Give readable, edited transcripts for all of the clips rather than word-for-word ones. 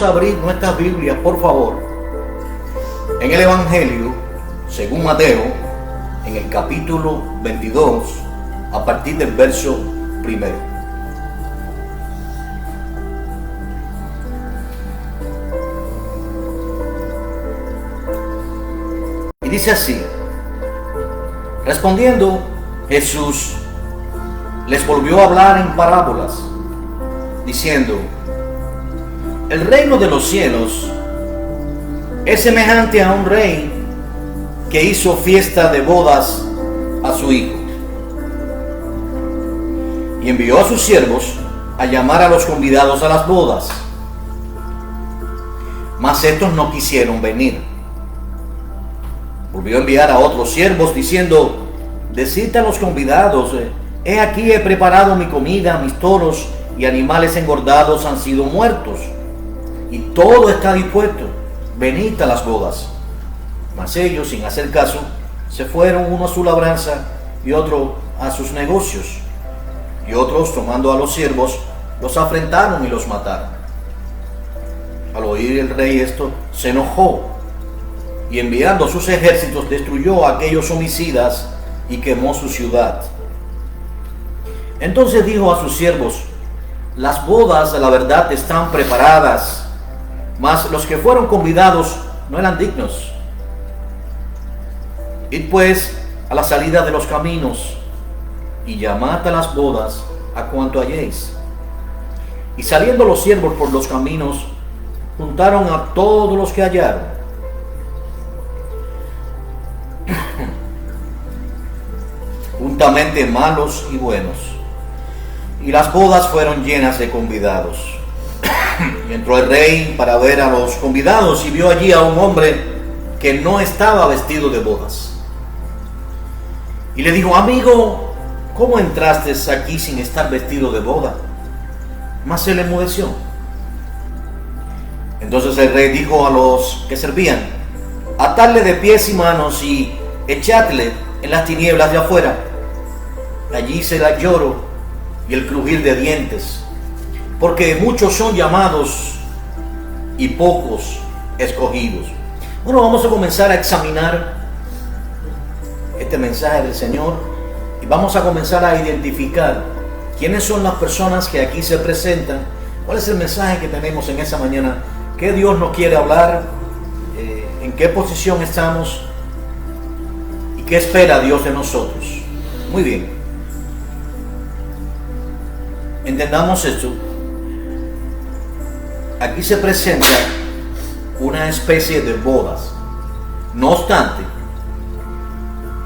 Vamos a abrir nuestras Biblias, por favor, en el Evangelio, según Mateo, en el capítulo 22, a partir del verso 1. Y dice así: respondiendo, Jesús les volvió a hablar en parábolas, diciendo: el reino de los cielos es semejante a un rey que hizo fiesta de bodas a su hijo, y envió a sus siervos a llamar a los convidados a las bodas, mas estos no quisieron venir. Volvió a enviar a otros siervos diciendo: decid a los convidados, he aquí he preparado mi comida, mis toros y animales engordados han sido muertos, y todo está dispuesto, venid a las bodas. Mas ellos, sin hacer caso, se fueron, uno a su labranza y otro a sus negocios. Y otros, tomando a los siervos, los afrentaron y los mataron. Al oír el rey esto, se enojó, y enviando sus ejércitos destruyó a aquellos homicidas y quemó su ciudad. Entonces dijo a sus siervos: las bodas a la verdad están preparadas, mas los que fueron convidados no eran dignos. Id pues a la salida de los caminos y llamad a las bodas a cuanto halléis. Y saliendo los siervos por los caminos, juntaron a todos los que hallaron, juntamente malos y buenos, y las bodas fueron llenas de convidados. Y entró el rey para ver a los convidados, y vio allí a un hombre que no estaba vestido de bodas. Y le dijo: amigo, ¿cómo entraste aquí sin estar vestido de boda? Mas él enmudeció. Entonces el rey dijo a los que servían: atadle de pies y manos y echadle en las tinieblas de afuera. Allí será lloro y el crujir de dientes, porque muchos son llamados y pocos escogidos. Bueno, vamos a comenzar a examinar este mensaje del Señor y vamos a comenzar a identificar quiénes son las personas que aquí se presentan, cuál es el mensaje que tenemos en esa mañana, qué Dios nos quiere hablar, en qué posición estamos y qué espera Dios de nosotros. Muy bien, entendamos esto. Aquí se presenta una especie de bodas. No obstante,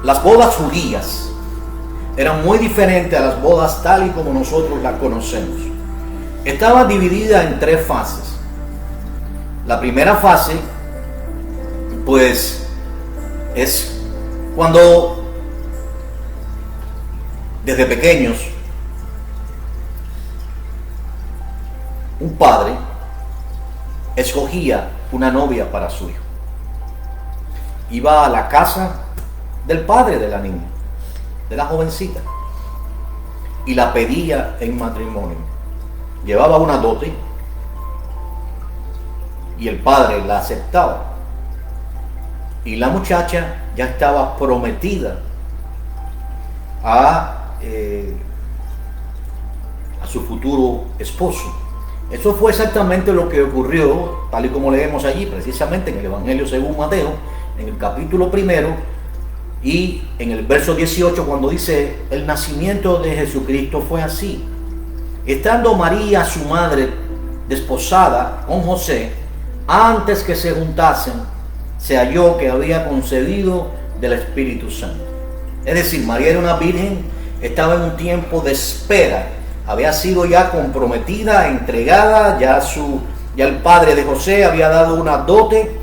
las bodas judías eran muy diferentes a las bodas tal y como nosotros las conocemos. Estaba dividida en 3 fases. La primera fase, pues, es cuando desde pequeños un padre escogía una novia para su hijo. Iba a la casa del padre de la niña, de la jovencita, y la pedía en matrimonio. Llevaba una dote y el padre la aceptaba. Y la muchacha ya estaba prometida a su futuro esposo. Eso fue exactamente lo que ocurrió, tal y como leemos allí, precisamente en el Evangelio según Mateo, en el capítulo 1 y en el verso 18, cuando dice: el nacimiento de Jesucristo fue así. Estando María, su madre, desposada con José, antes que se juntasen, se halló que había concebido del Espíritu Santo. Es decir, María era una virgen, estaba en un tiempo de espera. Había sido ya comprometida, entregada, ya el padre de José había dado una dote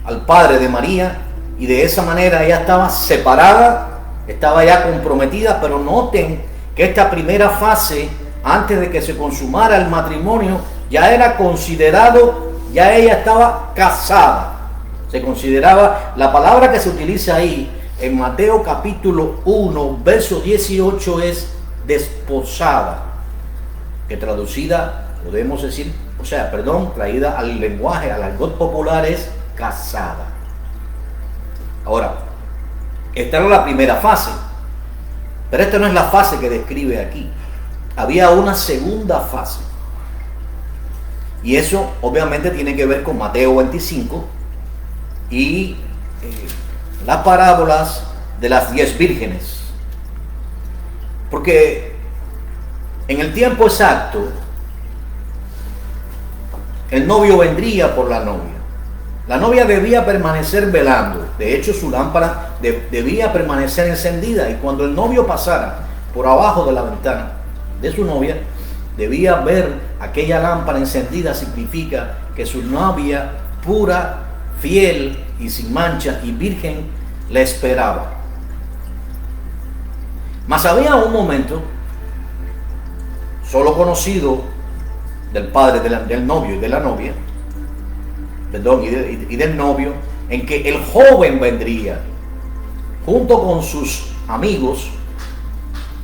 al padre de María, y de esa manera ella estaba separada, estaba ya comprometida. Pero noten que esta primera fase, antes de que se consumara el matrimonio, ya era considerado, ya ella estaba casada. Se consideraba, la palabra que se utiliza ahí en Mateo capítulo 1, verso 18 es desposada, que traducida podemos decir traída al lenguaje, al argot popular, es casada. Ahora, esta era la primera fase, pero esta no es la fase que describe aquí. Había una segunda fase, y eso obviamente tiene que ver con Mateo 25 y las parábolas de las 10 vírgenes, porque en el tiempo exacto el novio vendría por la novia. La novia debía permanecer velando. De hecho, su lámpara debía permanecer encendida, y cuando el novio pasara por abajo de la ventana de su novia, debía ver aquella lámpara encendida. Significa que su novia, pura, fiel y sin mancha y virgen, le esperaba. Mas había un momento solo conocido del padre del novio y de la novia, y del novio, en que el joven vendría junto con sus amigos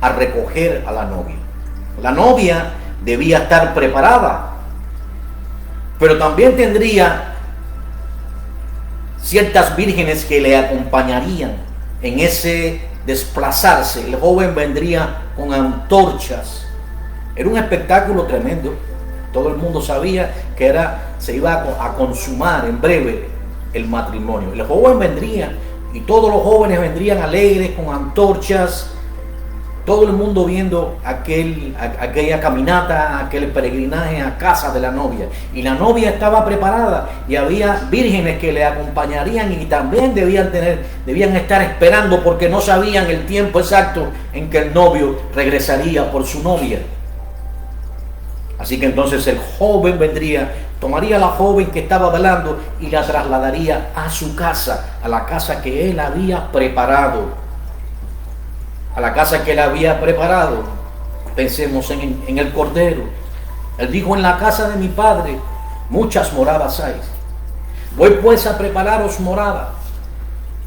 a recoger a la novia. La novia debía estar preparada, pero también tendría ciertas vírgenes que le acompañarían en ese desplazarse. El joven vendría con antorchas. Era un espectáculo tremendo. Todo el mundo sabía que se iba a consumar en breve el matrimonio. El joven vendría, y todos los jóvenes vendrían alegres con antorchas. Todo el mundo viendo aquella caminata, aquel peregrinaje a casa de la novia. Y la novia estaba preparada, y había vírgenes que le acompañarían, y también debían estar esperando, porque no sabían el tiempo exacto en que el novio regresaría por su novia. Así que entonces el joven vendría, tomaría a la joven que estaba velando y la trasladaría a su casa, a la casa que él había preparado. A la casa que él había preparado. Pensemos en el Cordero. Él dijo: en la casa de mi Padre muchas moradas hay. Voy pues a prepararos morada,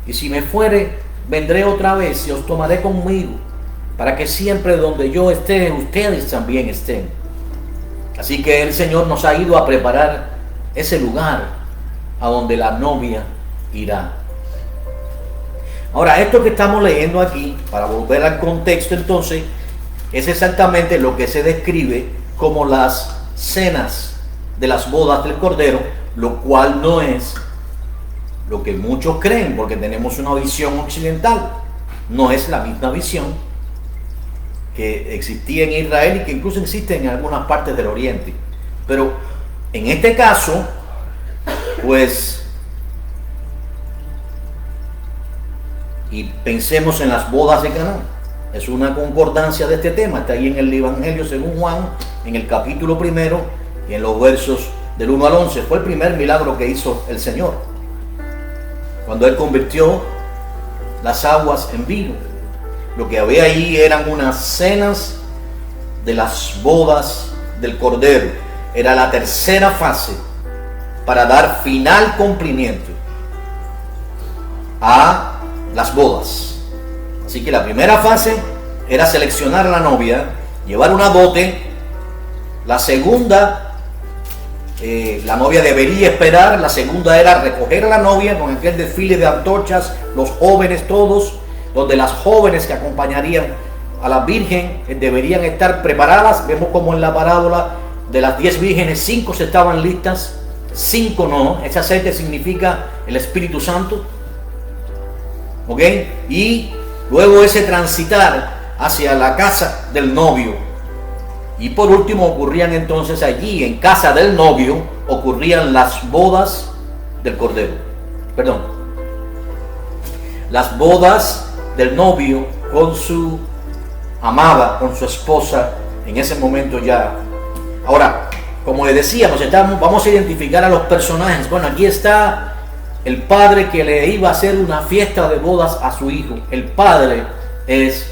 y si me fuere, vendré otra vez y os tomaré conmigo, para que siempre donde yo esté, ustedes también estén. Así que el Señor nos ha ido a preparar ese lugar a donde la novia irá. Ahora, esto que estamos leyendo aquí, para volver al contexto entonces, es exactamente lo que se describe como las cenas de las bodas del Cordero, lo cual no es lo que muchos creen, porque tenemos una visión occidental. No es la misma visión que existía en Israel y que incluso existe en algunas partes del Oriente. Pero en este caso, pues, y pensemos en las bodas de Caná. Es una concordancia de este tema. Está ahí en el Evangelio según Juan, en el capítulo 1 y en los versos del 1 al 11. Fue el primer milagro que hizo el Señor, cuando Él convirtió las aguas en vino. Lo que había ahí eran unas cenas de las bodas del Cordero. Era la tercera fase para dar final cumplimiento a las bodas. Así que la primera fase era seleccionar a la novia, llevar una dote. La segunda, la novia debería esperar. La segunda era recoger a la novia con aquel desfile de antorchas, los jóvenes todos, donde las jóvenes que acompañarían a la virgen deberían estar preparadas. Vemos como en la parábola de las 10 vírgenes, 5 estaban listas, 5 no. Ese aceite significa el Espíritu Santo. ¿Ok? Y luego ese transitar hacia la casa del novio. Y por último ocurrían entonces allí, en casa del novio, ocurrían las bodas del Cordero. Perdón. Las bodas del novio con su amada, con su esposa, en ese momento ya. Ahora, como le decíamos, vamos a identificar a los personajes. Bueno, aquí está el padre que le iba a hacer una fiesta de bodas a su hijo. El padre es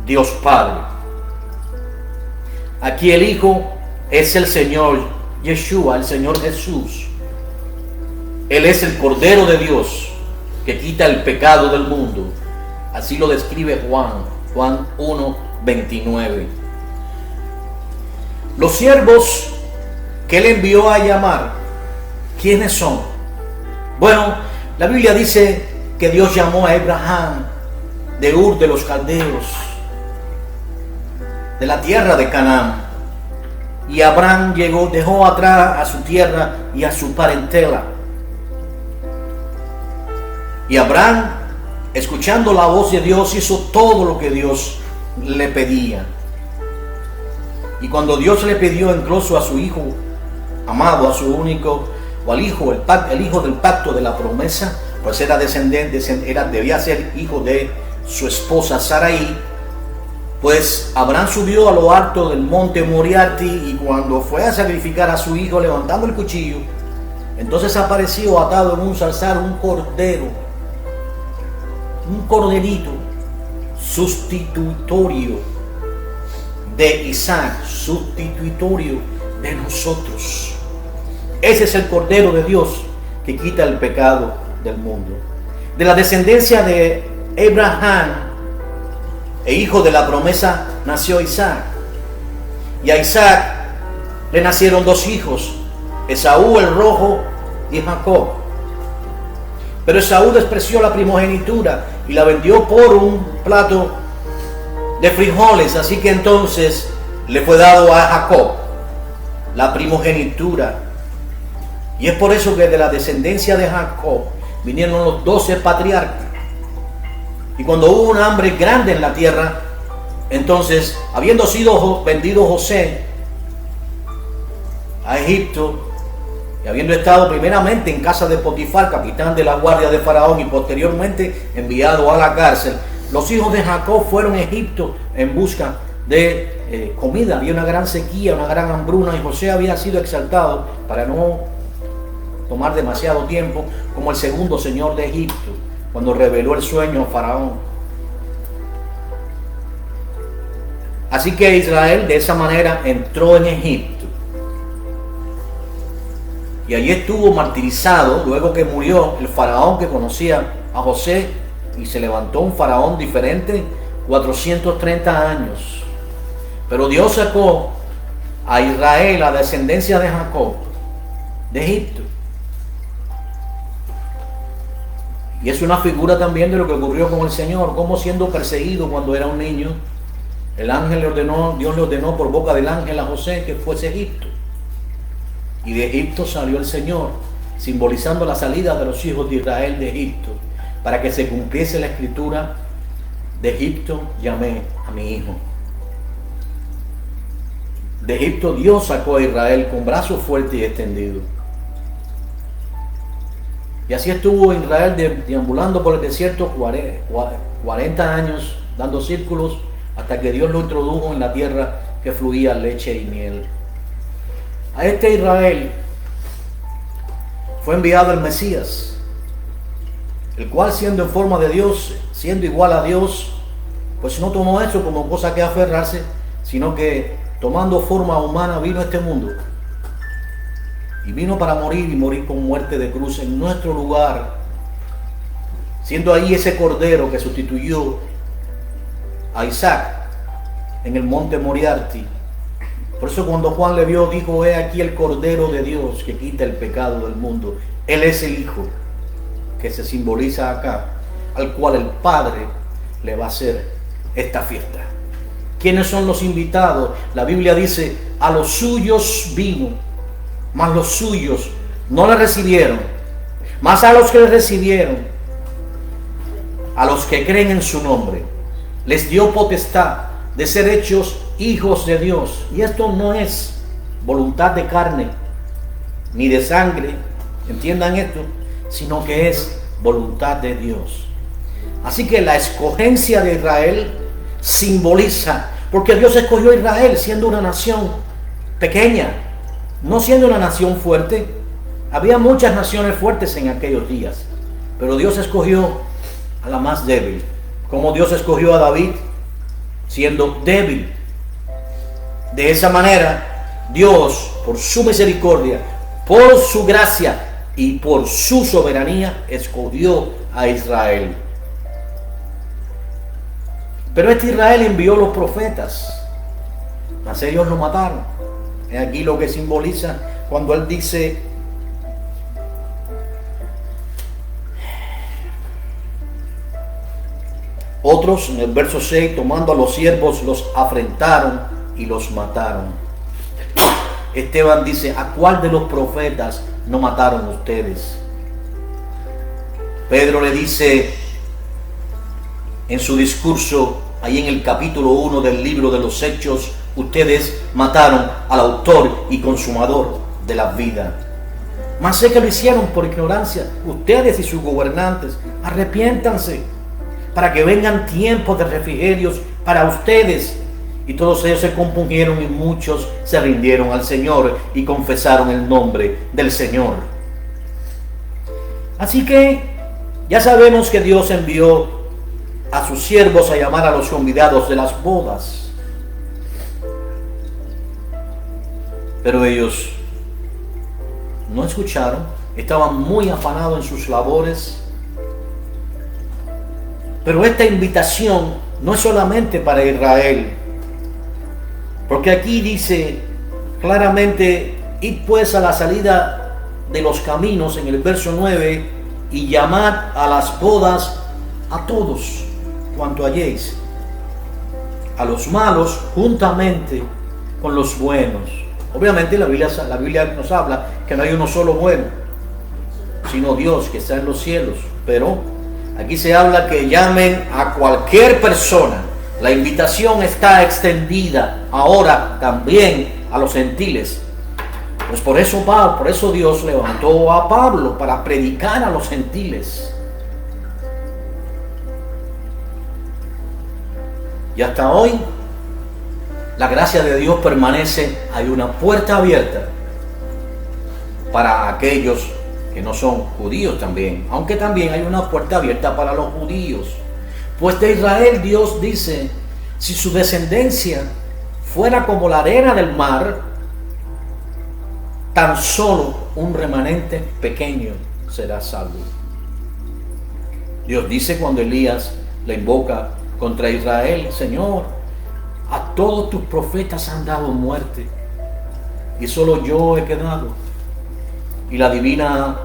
Dios Padre. Aquí el hijo es el Señor Yeshua, el Señor Jesús. Él es el Cordero de Dios que quita el pecado del mundo. Así lo describe Juan 1:29. Los siervos que Él envió a llamar, ¿quiénes son? Bueno, la Biblia dice que Dios llamó a Abraham de Ur de los Caldeos, de la tierra de Canaán. Y Abraham dejó atrás a su tierra y a su parentela. Y Abraham, escuchando la voz de Dios, hizo todo lo que Dios le pedía. Y cuando Dios le pidió incluso a su hijo amado, a su único, o al hijo, el hijo del pacto de la promesa, pues era descendiente, debía ser hijo de su esposa Sarai. Pues Abraham subió a lo alto del monte Moriarty, y cuando fue a sacrificar a su hijo levantando el cuchillo, entonces apareció atado en un zarzal un cordero, un corderito sustitutorio de Isaac, sustitutorio de nosotros. Ese es el Cordero de Dios que quita el pecado del mundo. De la descendencia de Abraham e hijo de la promesa nació Isaac. Y a Isaac le nacieron dos hijos, Esaú el rojo y Jacob. Pero Esaú despreció la primogenitura y la vendió por un plato de frijoles. Así que entonces le fue dado a Jacob la primogenitura. Y es por eso que de la descendencia de Jacob vinieron los 12 patriarcas. Y cuando hubo una hambre grande en la tierra, entonces, habiendo sido vendido José a Egipto, y habiendo estado primeramente en casa de Potifar, capitán de la guardia de Faraón, y posteriormente enviado a la cárcel, los hijos de Jacob fueron a Egipto en busca de comida. Había una gran sequía, una gran hambruna, y José había sido exaltado, para no tomar demasiado tiempo, como el segundo señor de Egipto, cuando reveló el sueño a Faraón. Así que Israel de esa manera entró en Egipto. Y allí estuvo martirizado luego que murió el faraón que conocía a José, y se levantó un faraón diferente 430 años. Pero Dios sacó a Israel, la descendencia de Jacob, de Egipto. Y es una figura también de lo que ocurrió con el Señor, como siendo perseguido cuando era un niño, Dios le ordenó por boca del ángel a José que fuese a Egipto. Y de Egipto salió el Señor, simbolizando la salida de los hijos de Israel de Egipto, para que se cumpliese la escritura: de Egipto llamé a mi hijo. De Egipto Dios sacó a Israel con brazo fuerte y extendido. Y así estuvo Israel deambulando por el desierto 40 años, dando círculos, hasta que Dios lo introdujo en la tierra que fluía leche y miel. A este Israel fue enviado el Mesías, el cual, siendo en forma de Dios, siendo igual a Dios, pues no tomó eso como cosa que aferrarse, sino que tomando forma humana vino a este mundo. Y vino para morir, y morir con muerte de cruz en nuestro lugar, siendo ahí ese cordero que sustituyó a Isaac en el monte Moriarty. Por eso cuando Juan le vio, dijo: he aquí el Cordero de Dios que quita el pecado del mundo. Él es el Hijo que se simboliza acá, al cual el Padre le va a hacer esta fiesta. ¿Quiénes son los invitados? La Biblia dice: a los suyos vino, mas los suyos no le recibieron. Mas a los que le recibieron, a los que creen en su nombre, les dio potestad de ser hechos hijos de Dios. Y esto no es voluntad de carne ni de sangre, entiendan esto, sino que es voluntad de Dios. Así que la escogencia de Israel simboliza, porque Dios escogió a Israel siendo una nación pequeña, no siendo una nación fuerte. Había muchas naciones fuertes en aquellos días, pero Dios escogió a la más débil, como Dios escogió a David siendo débil. De esa manera, Dios, por su misericordia, por su gracia y por su soberanía, escogió a Israel. Pero este Israel envió los profetas, mas ellos lo mataron. Es aquí lo que simboliza cuando él dice: otros, en el verso 6, tomando a los siervos, los afrentaron y los mataron. Esteban dice: ¿a cuál de los profetas no mataron ustedes? Pedro le dice en su discurso, ahí en el capítulo 1 del libro de los Hechos: ustedes mataron al autor y consumador de la vida. Mas sé que lo hicieron por ignorancia. Ustedes y sus gobernantes, arrepiéntanse, para que vengan tiempos de refrigerios para ustedes. Y todos ellos se compungieron y muchos se rindieron al Señor y confesaron el nombre del Señor. Así que ya sabemos que Dios envió a sus siervos a llamar a los convidados de las bodas. Pero ellos no escucharon, estaban muy afanados en sus labores. Pero esta invitación no es solamente para Israel, porque aquí dice claramente: id pues a la salida de los caminos, en el verso 9, y llamad a las bodas a todos cuanto halléis, a los malos juntamente con los buenos. Obviamente la Biblia nos habla que no hay uno solo bueno, sino Dios que está en los cielos. Pero aquí se habla que llamen a cualquier persona. La invitación está extendida ahora también a los gentiles. Pues por eso Dios levantó a Pablo para predicar a los gentiles. Y hasta hoy la gracia de Dios permanece. Hay una puerta abierta para aquellos que no son judíos también, aunque también hay una puerta abierta para los judíos. Pues de Israel Dios dice: si su descendencia fuera como la arena del mar, tan solo un remanente pequeño será salvo. Dios dice cuando Elías le invoca contra Israel: Señor, a todos tus profetas han dado muerte y solo yo he quedado. Y la divinidad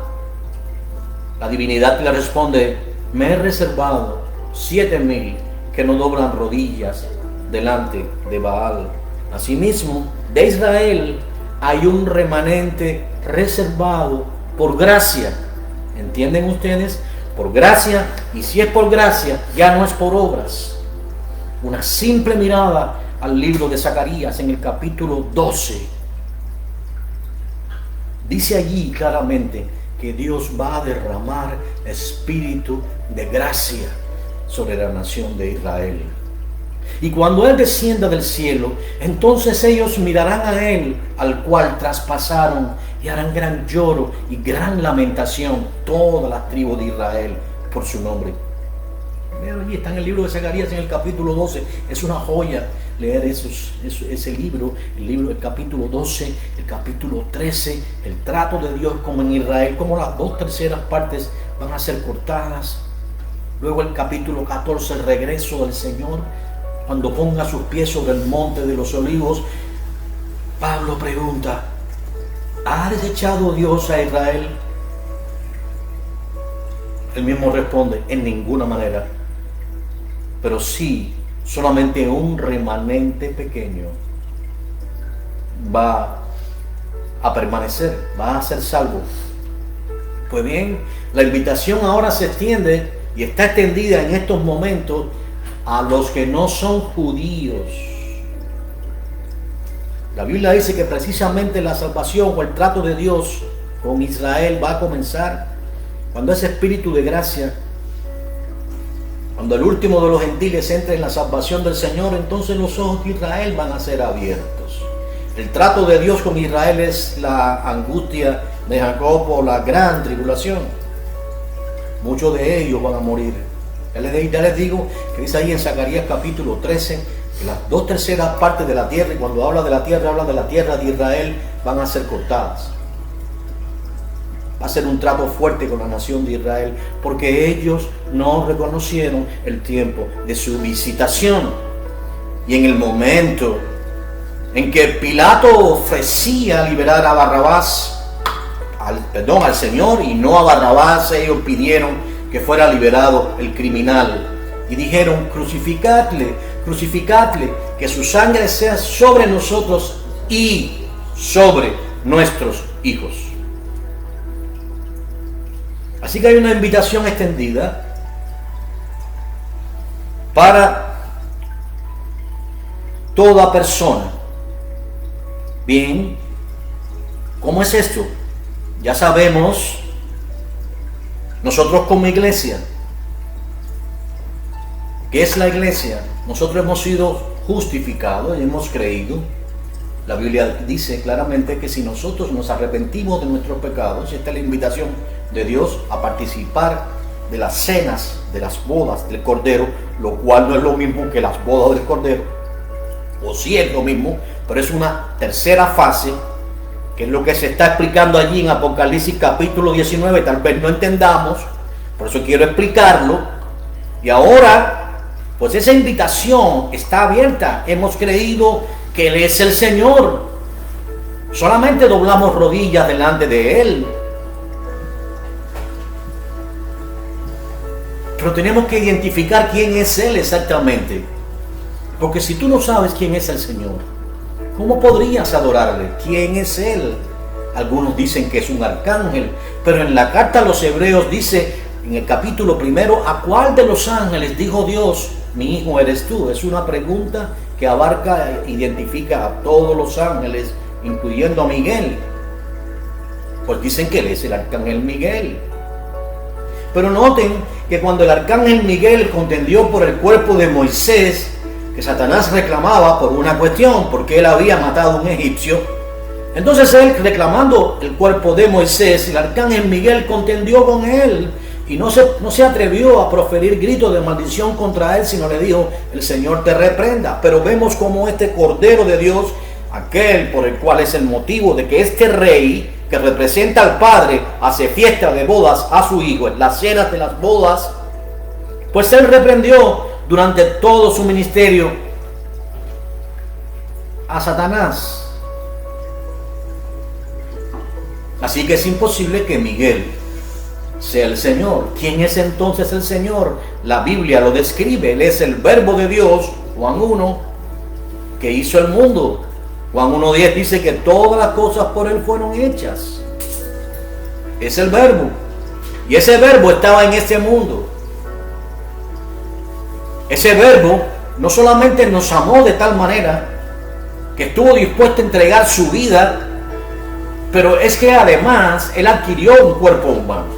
le responde: me he reservado 7,000 que no doblan rodillas delante de Baal. Asimismo, de Israel hay un remanente reservado por gracia. ¿Entienden ustedes? Por gracia, y si es por gracia, ya no es por obras. Una simple mirada al libro de Zacarías en el capítulo 12. Dice allí claramente que Dios va a derramar espíritu de gracia sobre la nación de Israel. Y cuando Él descienda del cielo, entonces ellos mirarán a Él, al cual traspasaron, y harán gran lloro y gran lamentación toda la tribu de Israel por su nombre. Pero allí está en el libro de Zacarías en el capítulo 12. Es una joya leer ese libro, el capítulo 12, el capítulo 13, el trato de Dios como en Israel, como las 2/3 partes van a ser cortadas. Luego el capítulo 14, el regreso del Señor, cuando ponga sus pies sobre el monte de los olivos. Pablo pregunta: ¿ha desechado Dios a Israel? Él mismo responde: en ninguna manera. Pero sí, solamente un remanente pequeño va a permanecer, va a ser salvo. Pues bien, la invitación ahora se extiende y está extendida en estos momentos a los que no son judíos. La Biblia dice que precisamente la salvación o el trato de Dios con Israel va a comenzar cuando ese espíritu de gracia, cuando el último de los gentiles entre en la salvación del Señor, entonces los ojos de Israel van a ser abiertos. El trato de Dios con Israel es la angustia de Jacob o la gran tribulación. Muchos de ellos van a morir. Ya les digo que dice ahí en Zacarías capítulo 13 que las 2/3 partes de la tierra, y cuando habla de la tierra de Israel, van a ser cortadas. Va a ser un trato fuerte con la nación de Israel, porque ellos no reconocieron el tiempo de su visitación. Y en el momento en que Pilato ofrecía liberar a Barrabás, al Señor, y no a Barrabás. Ellos pidieron que fuera liberado el criminal y dijeron: crucificadle, crucificadle, que su sangre sea sobre nosotros y sobre nuestros hijos. Así que hay una invitación extendida para toda persona. Bien, ¿cómo es esto? Ya sabemos, nosotros como iglesia, ¿qué es la iglesia? Nosotros hemos sido justificados y hemos creído. La Biblia dice claramente que si nosotros nos arrepentimos de nuestros pecados, esta es la invitación de Dios a participar de las cenas, de las bodas del Cordero, lo cual no es lo mismo que las bodas del Cordero, o sí es lo mismo, pero es una tercera fase, que es lo que se está explicando allí en Apocalipsis capítulo 19, tal vez no entendamos, por eso quiero explicarlo. Y ahora, pues esa invitación está abierta. Hemos creído que Él es el Señor, solamente doblamos rodillas delante de Él. Pero tenemos que identificar quién es Él exactamente, porque si tú no sabes quién es el Señor, ¿cómo podrías adorarle? ¿Quién es Él? Algunos dicen que es un arcángel, pero en la carta a los Hebreos dice, en el capítulo 1, ¿a cuál de los ángeles dijo Dios, mi hijo eres tú? Es una pregunta que abarca, identifica a todos los ángeles, incluyendo a Miguel. Pues dicen que Él es el arcángel Miguel. Pero noten que cuando el arcángel Miguel contendió por el cuerpo de Moisés, que Satanás reclamaba por una cuestión, porque él había matado a un egipcio, entonces él, reclamando el cuerpo de Moisés, el arcángel Miguel contendió con él y no se atrevió a proferir gritos de maldición contra él, sino le dijo: el Señor te reprenda. Pero vemos como este Cordero de Dios, aquel por el cual es el motivo de que este rey, que representa al Padre, hace fiesta de bodas a su hijo, en las cenas de las bodas, pues él reprendió durante todo su ministerio a Satanás. Así que es imposible que Miguel sea el Señor. ¿Quién es entonces el Señor? La Biblia lo describe. Él es el Verbo de Dios, Juan 1, que hizo el mundo. Juan 1:10 dice que todas las cosas por Él fueron hechas. Es el Verbo. Y ese Verbo estaba en este mundo. Ese Verbo no solamente nos amó de tal manera que estuvo dispuesto a entregar su vida, pero es que además Él adquirió un cuerpo humano.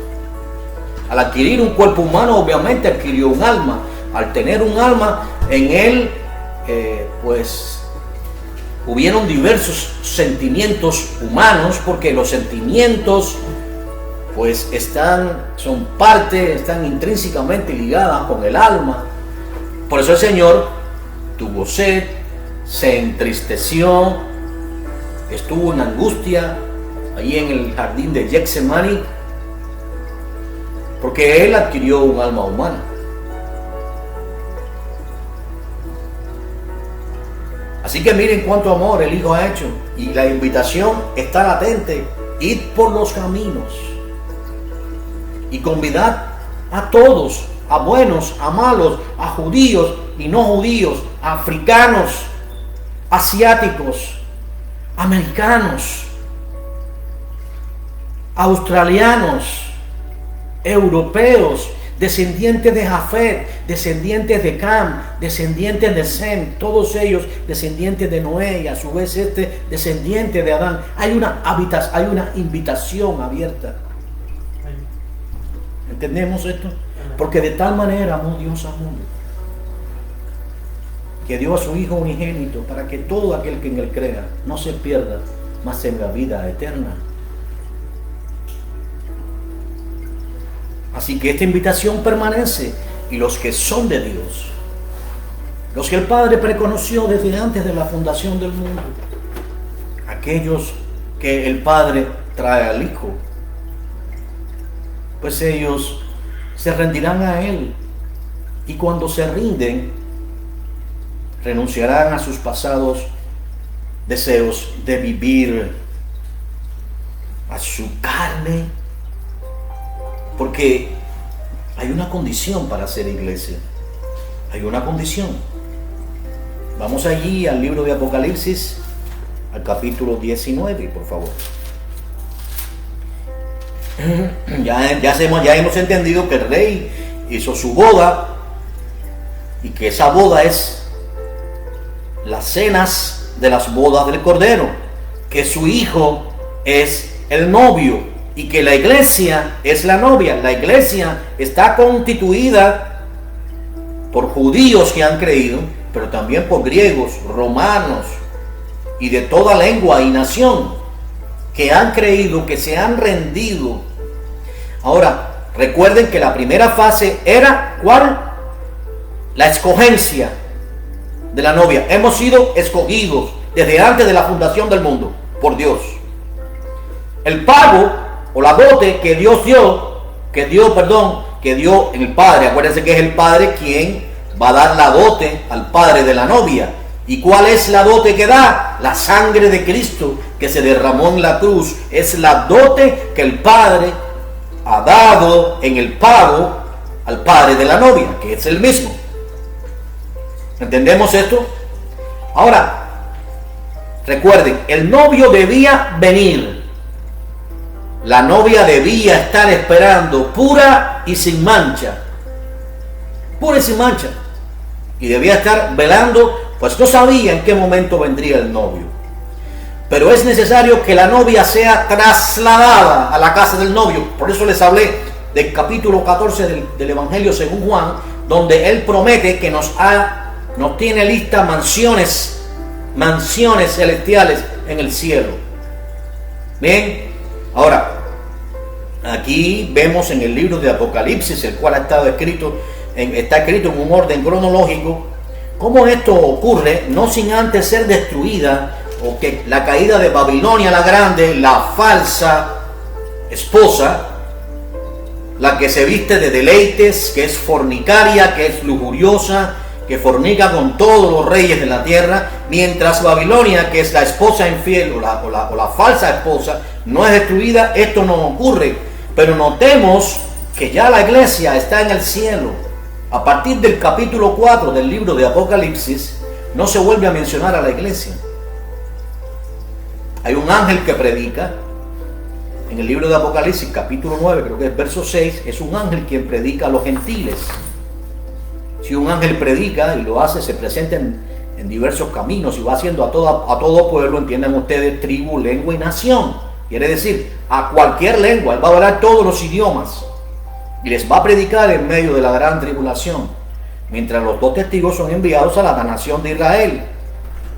Al adquirir un cuerpo humano, obviamente adquirió un alma. Al tener un alma, en Él, pues hubieron diversos sentimientos humanos, porque los sentimientos pues están intrínsecamente ligadas con el alma. Por eso el Señor tuvo sed, se entristeció, estuvo en angustia allí en el jardín de Getsemaní, porque Él adquirió un alma humana. Así que miren cuánto amor el Hijo ha hecho, y la invitación está latente: id por los caminos y convidad a todos, a buenos, a malos, a judíos y no judíos, a africanos, asiáticos, americanos, australianos, europeos, descendientes de Jafet, descendientes de Cam, descendientes de Sem, todos ellos descendientes de Noé, y a su vez descendiente de Adán. Hay una invitación abierta. ¿Entendemos esto? Porque de tal manera amó Dios al mundo, que dio a su Hijo unigénito, para que todo aquel que en Él crea no se pierda, mas tenga vida eterna. Así que esta invitación permanece, y los que son de Dios, los que el Padre preconoció desde antes de la fundación del mundo, aquellos que el Padre trae al Hijo, pues ellos se rendirán a Él, y cuando se rinden, renunciarán a sus pasados deseos de vivir a su carne, porque hay una condición para ser iglesia. Hay una condición. Vamos allí al libro de Apocalipsis, al capítulo 19, por favor. Ya hemos entendido que el rey hizo su boda y que esa boda es las cenas de las bodas del Cordero, que su hijo es el novio y que la iglesia es la novia. La iglesia está constituida por judíos que han creído, pero también por griegos, romanos y de toda lengua y nación que han creído, que se han rendido. Ahora, recuerden que la primera fase era ¿cuál? La escogencia de la novia. Hemos sido escogidos desde antes de la fundación del mundo por Dios. El pago o la dote que Dios dio, que dio en el Padre. Acuérdense que es el Padre quien va a dar la dote al padre de la novia. ¿Y cuál es la dote que da? La sangre de Cristo que se derramó en la cruz. Es la dote que el Padre ha dado en el pago al padre de la novia, que es el mismo. ¿Entendemos esto? Ahora, recuerden, el novio debía venir. La novia debía estar esperando pura y sin mancha. Pura y sin mancha. Y debía estar velando, pues no sabía en qué momento vendría el novio. Pero es necesario que la novia sea trasladada a la casa del novio. Por eso les hablé del capítulo 14 del Evangelio según Juan, donde él promete que nos tiene lista mansiones celestiales en el cielo. Bien, ahora, aquí vemos en el libro de Apocalipsis, el cual está escrito en un orden cronológico, cómo esto ocurre, no sin antes ser destruida, o que la caída de Babilonia la Grande, la falsa esposa, la que se viste de deleites, que es fornicaria, que es lujuriosa, que fornica con todos los reyes de la tierra, mientras Babilonia, que es la esposa infiel o la falsa esposa, no es destruida. Esto no ocurre, pero notemos que ya la iglesia está en el cielo. A partir del capítulo 4 del libro de Apocalipsis, no se vuelve a mencionar a la iglesia. Hay un ángel que predica. En el libro de Apocalipsis, capítulo 9, creo que es verso 6, es un ángel quien predica a los gentiles. Si un ángel predica y lo hace, se presenta en diversos caminos y va haciendo a todo pueblo, entiendan ustedes, tribu, lengua y nación. Quiere decir, a cualquier lengua, él va a hablar todos los idiomas y les va a predicar en medio de la gran tribulación, mientras los dos testigos son enviados a la nación de Israel,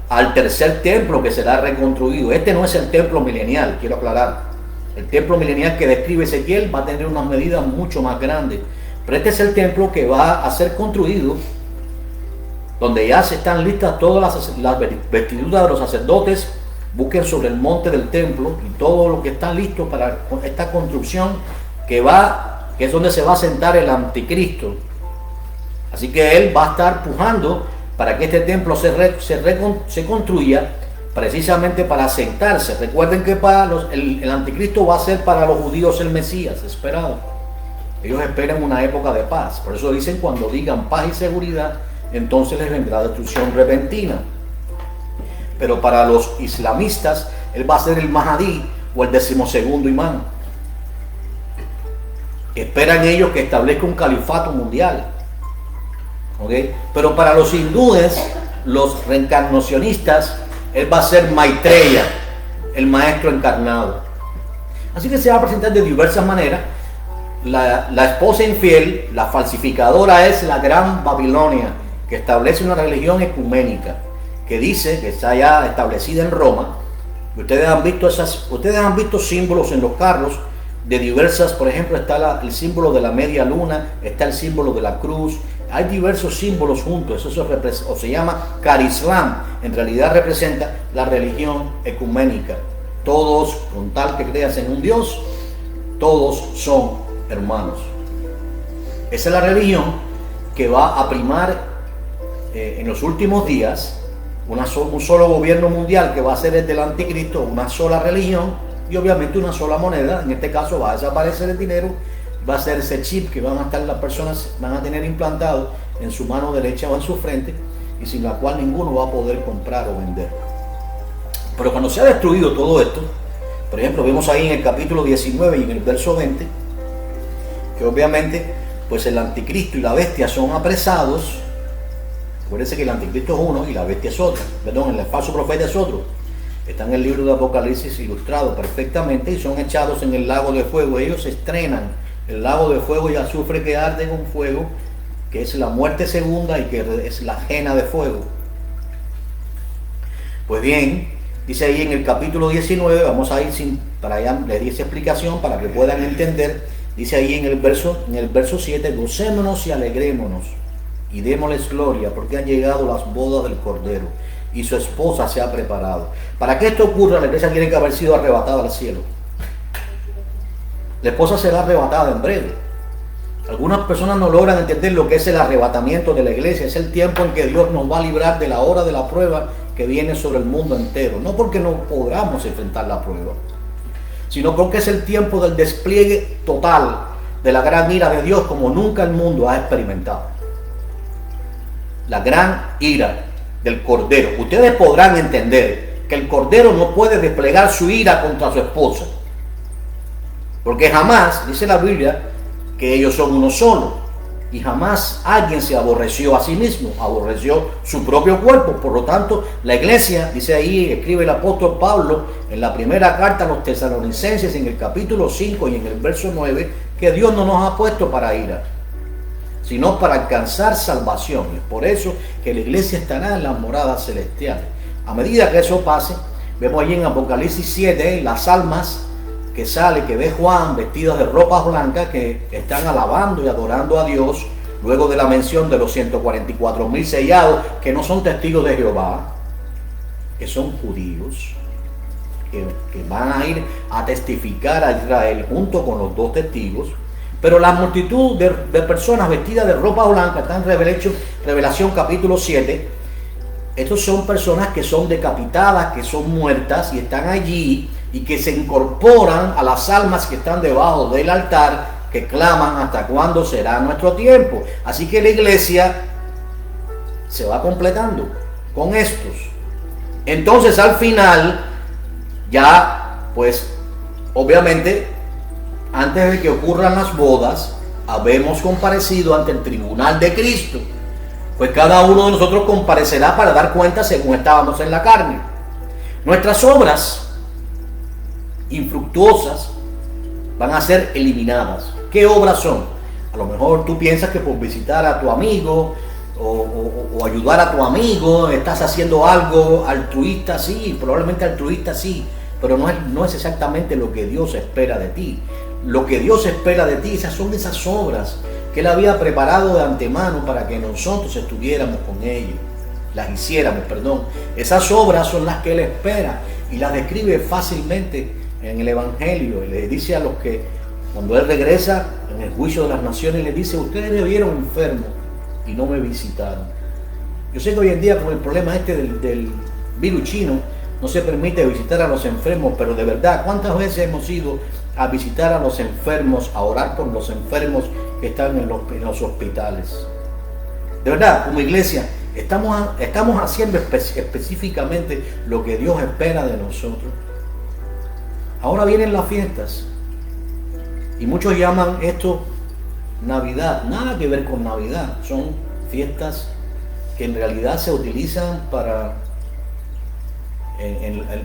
al tercer templo que será reconstruido. Este no es el templo milenial, quiero aclarar. El templo milenial que describe Ezequiel va a tener unas medidas mucho más grandes, pero este es el templo que va a ser construido, donde ya se están listas todas las vestiduras de los sacerdotes. Busquen sobre el monte del templo y todo lo que está listo para esta construcción que es donde se va a sentar el anticristo. Así que él va a estar pujando para que este templo se construya, precisamente para sentarse. Recuerden que el anticristo va a ser para los judíos el Mesías esperado. Ellos esperan una época de paz. Por eso dicen, cuando digan paz y seguridad, entonces les vendrá destrucción repentina. Pero para los islamistas, él va a ser el Mahdi o el 12º imán. Esperan ellos que establezca un califato mundial. ¿Okay? Pero para los hindúes, los reencarnacionistas, él va a ser Maitreya, el maestro encarnado. Así que se va a presentar de diversas maneras. La esposa infiel, la falsificadora, es la gran Babilonia, que establece una religión ecuménica, que dice que está ya establecida en Roma. Ustedes han visto símbolos en los carros de diversas. Por ejemplo, está el símbolo de la media luna, está el símbolo de la cruz. Hay diversos símbolos juntos. Eso se llama Carislam. En realidad representa la religión ecuménica. Todos, con tal que creas en un Dios, todos son hermanos. Esa es la religión que va a primar en los últimos días, un solo gobierno mundial que va a ser el del anticristo, una sola religión y obviamente una sola moneda. En este caso va a desaparecer el dinero, va a ser ese chip que van a estar las personas, van a tener implantado en su mano derecha o en su frente, y sin la cual ninguno va a poder comprar o vender. Pero cuando se ha destruido todo esto, por ejemplo, vemos ahí en el capítulo 19 y en el verso 20, que obviamente pues el anticristo y la bestia son apresados. Acuérdense que el anticristo es uno y la bestia es otro, perdón, el falso profeta es otro. Está en el libro de Apocalipsis ilustrado perfectamente, y son echados en el lago de fuego. Ellos estrenan el lago de fuego y azufre que arde con fuego, que es la muerte segunda y que es la ajena de fuego. Pues bien, dice ahí en el capítulo 19, vamos a ir para allá, les di esa explicación para que puedan entender. Dice ahí en el verso 7, gocémonos y alegrémonos y démosles gloria, porque han llegado las bodas del Cordero y su esposa se ha preparado. Para que esto ocurra, la iglesia tiene que haber sido arrebatada al cielo. La esposa será arrebatada en breve. Algunas personas no logran entender lo que es el arrebatamiento de la iglesia. Es el tiempo en que Dios nos va a librar de la hora de la prueba que viene sobre el mundo entero. No porque no podamos enfrentar la prueba, sino porque es el tiempo del despliegue total de la gran ira de Dios como nunca el mundo ha experimentado. La gran ira del Cordero. Ustedes podrán entender que el Cordero no puede desplegar su ira contra su esposa, porque jamás, dice la Biblia, que ellos son uno solo, y jamás alguien se aborreció a sí mismo, aborreció su propio cuerpo. Por lo tanto, la iglesia, dice ahí, escribe el apóstol Pablo en la primera carta a los tesalonicenses, en el capítulo 5 y en el verso 9, que Dios no nos ha puesto para ira, sino para alcanzar salvación. Es por eso que la iglesia estará en las moradas celestiales. A medida que eso pase, vemos allí en Apocalipsis 7 las almas que ve Juan vestidas de ropas blancas, que están alabando y adorando a Dios, luego de la mención de los 144,000 sellados, que no son testigos de Jehová, que son judíos, que van a ir a testificar a Israel junto con los dos testigos. Pero la multitud de personas vestidas de ropa blanca, está en Revelación capítulo 7, estos son personas que son decapitadas, que son muertas y están allí, y que se incorporan a las almas que están debajo del altar, que claman hasta cuándo será nuestro tiempo. Así que la iglesia se va completando con estos. Entonces al final, ya pues obviamente, antes de que ocurran las bodas, habemos comparecido ante el tribunal de Cristo. Pues cada uno de nosotros comparecerá para dar cuenta según estábamos en la carne. Nuestras obras infructuosas van a ser eliminadas. ¿Qué obras son? A lo mejor tú piensas que por visitar a tu amigo o ayudar a tu amigo estás haciendo algo altruista, sí, probablemente altruista sí, pero no es exactamente lo que Dios espera de ti. Lo que Dios espera de ti, son esas obras que Él había preparado de antemano para que nosotros estuviéramos con ellos, las hiciéramos, perdón. Esas obras son las que Él espera y las describe fácilmente en el Evangelio. Y le dice a los que, cuando Él regresa en el juicio de las naciones, le dice: ustedes me vieron enfermo y no me visitaron. Yo sé que hoy en día, con el problema del virus chino, no se permite visitar a los enfermos, pero de verdad, ¿cuántas veces hemos ido a visitar a los enfermos, a orar por los enfermos que están en los hospitales? De verdad, como iglesia, estamos haciendo específicamente lo que Dios espera de nosotros. Ahora vienen las fiestas y muchos llaman esto Navidad. Nada que ver con Navidad. Son fiestas que en realidad se utilizan para,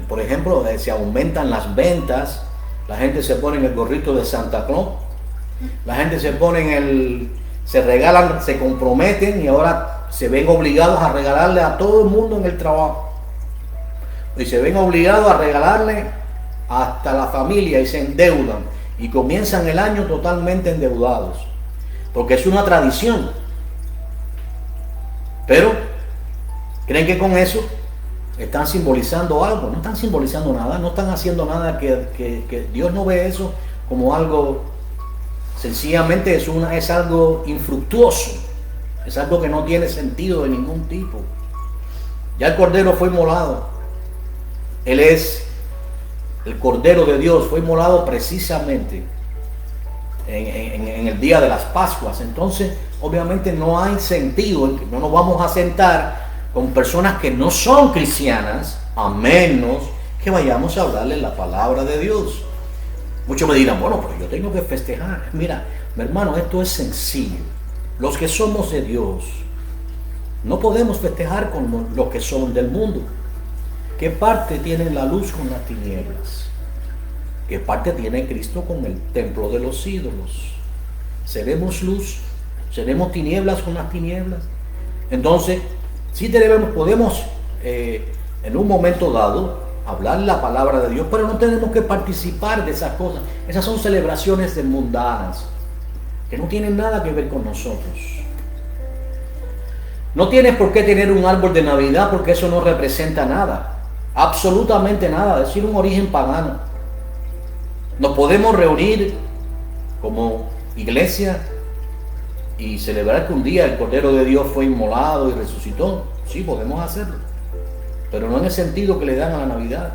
por ejemplo, se aumentan las ventas. La gente se pone en el gorrito de Santa Claus. La gente se regalan, se comprometen y ahora se ven obligados a regalarle a todo el mundo en el trabajo. Y se ven obligados a regalarle hasta la familia y se endeudan. Y comienzan el año totalmente endeudados. Porque es una tradición. Pero, ¿creen que con eso están simbolizando algo? No están simbolizando nada, no están haciendo nada que Dios no ve eso como algo, sencillamente es algo infructuoso, es algo que no tiene sentido de ningún tipo. Ya el Cordero fue inmolado. Él es el Cordero de Dios, fue inmolado precisamente en el día de las Pascuas. Entonces, obviamente no hay sentido en que no nos vamos a sentar con personas que no son cristianas, a menos que vayamos a hablarles la palabra de Dios. Muchos me dirán, bueno, pero yo tengo que festejar. Mira, mi hermano, esto es sencillo. Los que somos de Dios no podemos festejar con los que son del mundo. ¿Qué parte tiene la luz con las tinieblas? ¿Qué parte tiene Cristo con el templo de los ídolos? ¿Seremos luz? ¿Seremos tinieblas con las tinieblas? Entonces, sí podemos en un momento dado hablar la palabra de Dios, pero no tenemos que participar de esas cosas. Esas son celebraciones mundanas que no tienen nada que ver con nosotros. No tienes por qué tener un árbol de Navidad, porque eso no representa nada, absolutamente nada, es decir, un origen pagano. Nos podemos reunir como iglesia y celebrar que un día el Cordero de Dios fue inmolado y resucitó. Sí, podemos hacerlo, pero no en el sentido que le dan a la Navidad.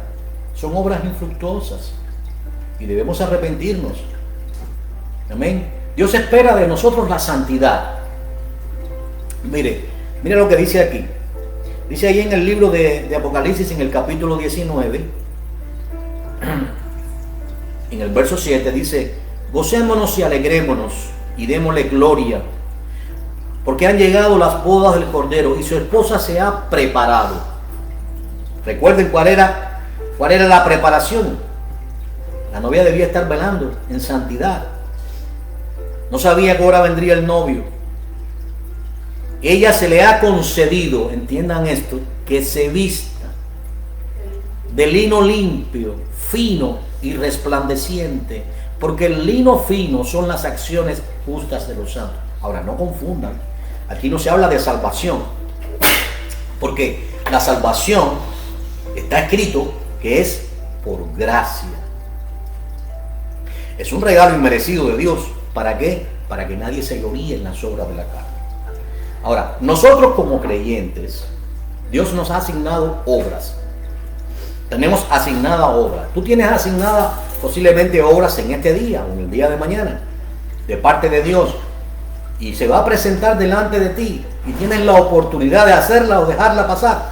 Son obras infructuosas y debemos arrepentirnos. Amén. Dios espera de nosotros la santidad. Mire lo que dice aquí. Dice ahí en el libro de Apocalipsis, en el capítulo 19, en el verso 7, dice: gocémonos y alegrémonos y démosle gloria, porque han llegado las bodas del Cordero y su esposa se ha preparado. Recuerden cuál era la preparación. La novia debía estar velando en santidad. No sabía que ahora vendría el novio. Ella se le ha concedido, entiendan esto, que se vista de lino limpio, fino y resplandeciente, porque el lino fino son las acciones justas de los santos. Ahora, no confundan, aquí no se habla de salvación, porque la salvación está escrito que es por gracia. Es un regalo inmerecido de Dios. ¿Para qué? Para que nadie se gloríe en las obras de la carne. Ahora, nosotros como creyentes, Dios nos ha asignado obras. Tenemos asignada obra. Tú tienes asignada posiblemente obras en este día o en el día de mañana, de parte de Dios, y se va a presentar delante de ti y tienes la oportunidad de hacerla o dejarla pasar,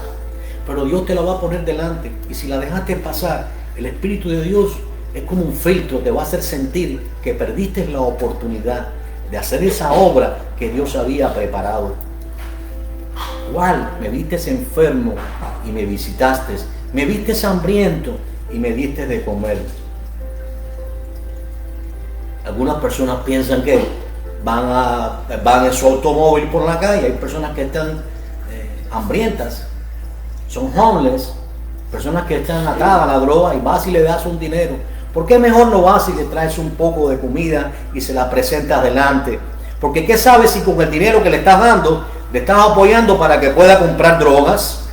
pero Dios te la va a poner delante, y si la dejaste pasar, el Espíritu de Dios es como un filtro, te va a hacer sentir que perdiste la oportunidad de hacer esa obra que Dios había preparado. ¿Cuál? Me vistes enfermo y me visitaste, me vistes hambriento y me diste de comer. Algunas personas piensan que van en su automóvil por la calle. Hay personas que están hambrientas, son homeless, personas que están atadas a la droga, y vas y le das un dinero. ¿Por qué mejor no vas y le traes un poco de comida y se la presentas delante? Porque ¿qué sabes si con el dinero que le estás dando le estás apoyando para que pueda comprar drogas?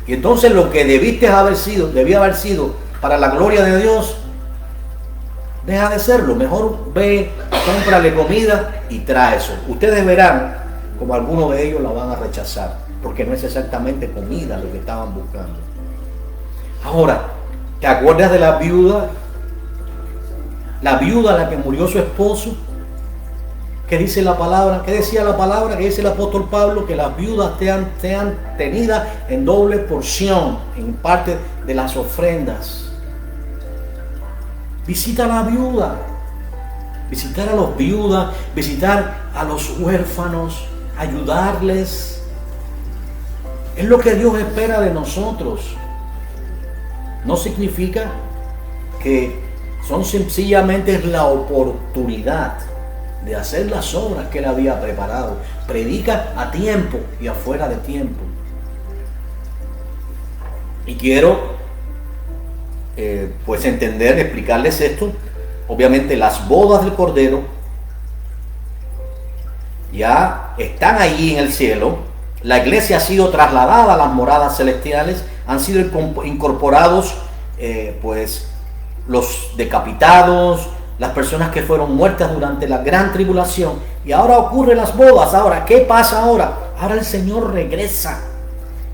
Y entonces lo que debía haber sido para la gloria de Dios, deja de serlo. Mejor ve, cómprale comida y trae eso. Ustedes verán como algunos de ellos la van a rechazar, porque no es exactamente comida lo que estaban buscando. Ahora, ¿te acuerdas de la viuda? La viuda a la que murió su esposo. ¿Qué dice la palabra? ¿Qué decía la palabra? ¿Qué dice el apóstol Pablo? Que las viudas sean tenidas en doble porción, en parte de las ofrendas. Visita a la viuda, visitar a los viudas, visitar a los huérfanos, ayudarles. Es lo que Dios espera de nosotros. No significa que son sencillamente la oportunidad de hacer las obras que Él había preparado. Predica a tiempo y afuera de tiempo. Y quiero pues explicarles esto. Obviamente las bodas del Cordero ya están allí en el cielo. La iglesia ha sido trasladada a las moradas celestiales. Han sido incorporados pues los decapitados, las personas que fueron muertas durante la gran tribulación, y ahora ocurren las bodas. Ahora, ¿qué pasa ahora? Ahora el Señor regresa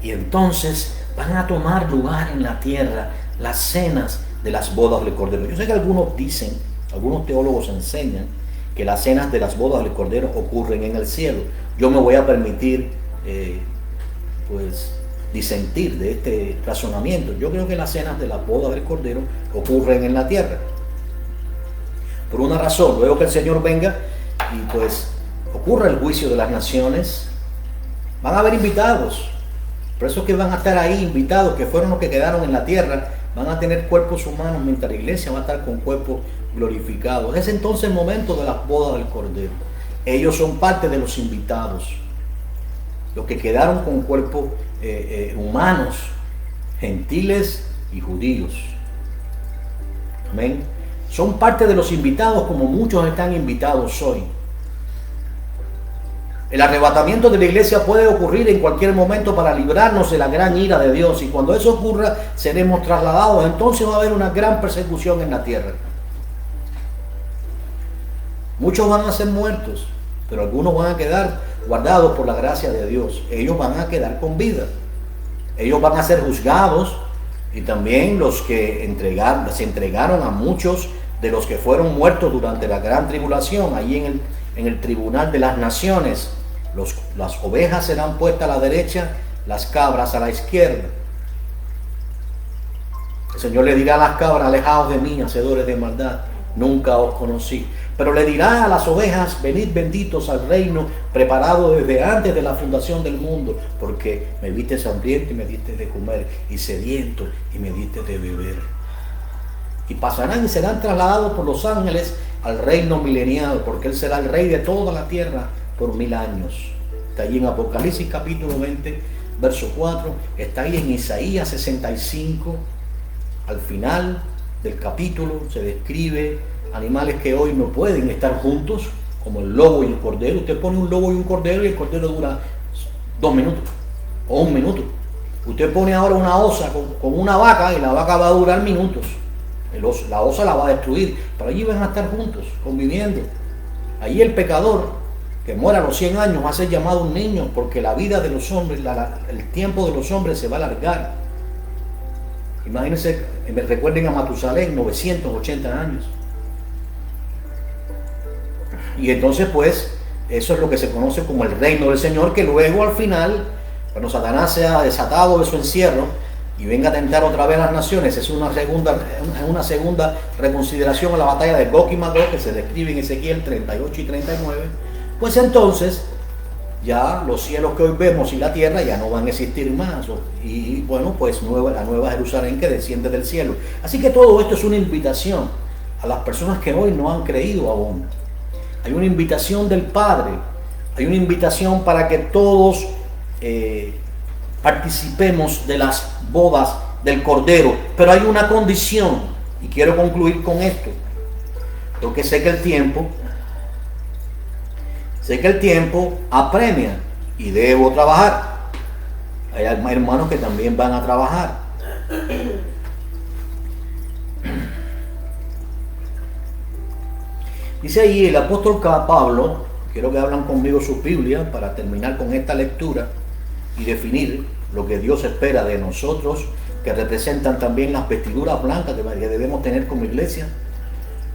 Y entonces van a tomar lugar en la tierra las cenas de las bodas del Cordero. Yo sé que algunos dicen, algunos teólogos enseñan que las cenas de las bodas del Cordero ocurren en el cielo. Yo me voy a permitir disentir de este razonamiento. Yo creo que las cenas de las bodas del Cordero ocurren en la tierra. Por una razón, luego que el Señor venga y pues ocurra el juicio de las naciones, van a haber invitados. Por eso es que van a estar ahí invitados, que fueron los que quedaron en la tierra, van a tener cuerpos humanos, mientras la iglesia va a estar con cuerpos glorificados. Es entonces el momento de las bodas del Cordero. Ellos son parte de los invitados, los que quedaron con cuerpos humanos, gentiles y judíos. Amén. Son parte de los invitados, como muchos están invitados hoy. El arrebatamiento de la iglesia puede ocurrir en cualquier momento para librarnos de la gran ira de Dios, y cuando eso ocurra seremos trasladados. Entonces va a haber una gran persecución en la tierra. Muchos van a ser muertos, pero algunos van a quedar guardados por la gracia de Dios. Ellos van a quedar con vida. Ellos van a ser juzgados, y también los que se entregaron a muchos de los que fueron muertos durante la gran tribulación, allí en el tribunal de las naciones. Las ovejas serán puestas a la derecha, las cabras a la izquierda. El Señor le dirá a las cabras: alejaos de mí, hacedores de maldad, nunca os conocí. Pero le dirá a las ovejas: venid benditos al reino preparado desde antes de la fundación del mundo, porque me viste hambriento y me diste de comer, y sediento y me diste de beber. Y pasarán y serán trasladados por los ángeles al reino milenial, porque Él será el rey de toda la tierra por 1000 años. Está allí en Apocalipsis capítulo 20, verso 4. Está ahí en Isaías 65. Al final del capítulo se describe animales que hoy no pueden estar juntos, como el lobo y el cordero. Usted pone un lobo y un cordero y el cordero dura 2 minutos o 1 minuto. Usted pone ahora una osa con una vaca y la vaca va a durar minutos. La osa la va a destruir, pero allí van a estar juntos, conviviendo. Allí el pecador que muera a los 100 años va a ser llamado un niño, porque la vida de los hombres, el tiempo de los hombres se va a alargar. Imagínense, recuerden a Matusalén, 980 años. Y entonces pues, eso es lo que se conoce como el reino del Señor, que luego al final, cuando Satanás sea desatado de su encierro y venga a tentar otra vez a las naciones, es una segunda reconsideración a la batalla de Gog y Magog, que se describe en Ezequiel 38 y 39, pues entonces ya los cielos que hoy vemos y la tierra ya no van a existir más, y bueno, pues la nueva Jerusalén que desciende del cielo. Así que todo esto es una invitación a las personas que hoy no han creído aún. Hay una invitación del Padre, hay una invitación para que todos participemos de las bodas del Cordero, pero hay una condición, y quiero concluir con esto, porque sé que el tiempo apremia y debo trabajar. Hay hermanos que también van a trabajar. Dice ahí el apóstol Pablo, quiero que hablan conmigo sus Biblias para terminar con esta lectura y definir lo que Dios espera de nosotros, que representan también las vestiduras blancas que debemos tener como iglesia.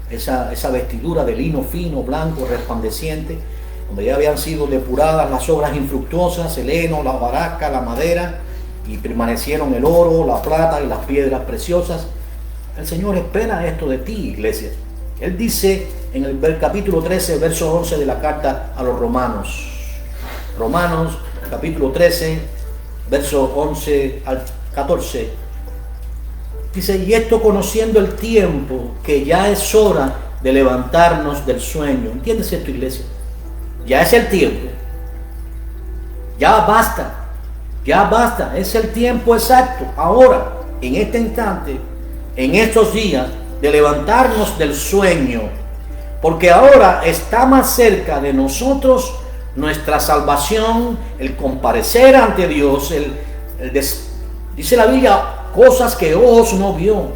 Esa vestidura de lino fino, blanco, resplandeciente, donde ya habían sido depuradas las obras infructuosas, el heno, la hojarasca, la madera, y permanecieron el oro, la plata y las piedras preciosas. El Señor espera esto de ti, iglesia. Él dice en el capítulo 13, verso 11 de la carta a los Romanos. Romanos, capítulo 13, verso 11 al 14. Dice: y esto conociendo el tiempo, que ya es hora de levantarnos del sueño. ¿Entiendes esto, iglesia? Ya es el tiempo. Ya basta. Es el tiempo exacto. Ahora, en este instante, en estos días, de levantarnos del sueño. Porque ahora está más cerca de nosotros nuestra salvación, el comparecer ante Dios, dice la Biblia, cosas que ojos no vio,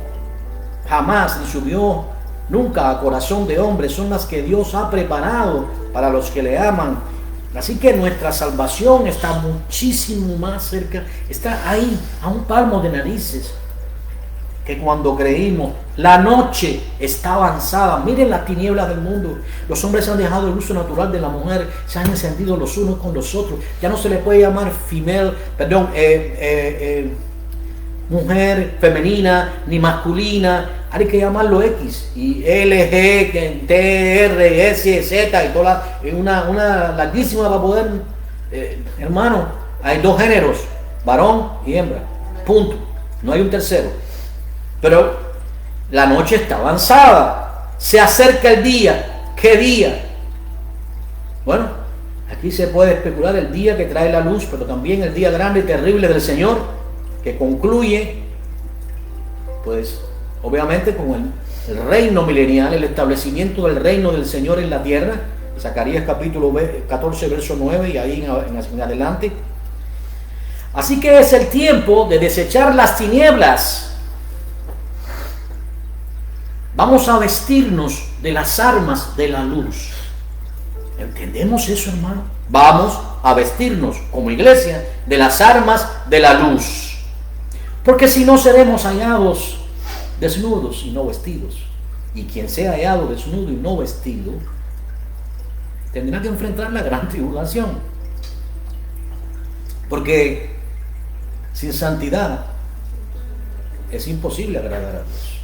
jamás ni subió nunca a corazón de hombre, son las que Dios ha preparado para los que le aman. Así que nuestra salvación está muchísimo más cerca, está ahí, a un palmo de narices, que cuando creímos. La noche está avanzada. Miren las tinieblas del mundo. Los hombres han dejado el uso natural de la mujer, se han encendido los unos con los otros. Ya no se le puede llamar mujer femenina ni masculina. Hay que llamarlo X y LG, TR, S, Z y toda una larguísima para poder, hermano, hay dos géneros, varón y hembra, punto, no hay un tercero. Pero la noche está avanzada, se acerca el día. ¿Qué día? Bueno, aquí se puede especular el día que trae la luz, pero también el día grande y terrible del Señor, que concluye, pues, obviamente con el reino milenial, el establecimiento del reino del Señor en la tierra. Zacarías capítulo 14, verso 9 y ahí en adelante. Así que es el tiempo de desechar las tinieblas. Vamos a vestirnos de las armas de la luz. ¿Entendemos eso, hermano? Vamos a vestirnos como iglesia de las armas de la luz. Porque si no, seremos hallados desnudos y no vestidos. Y quien sea hallado desnudo y no vestido tendrá que enfrentar la gran tribulación. Porque sin santidad es imposible agradar a Dios.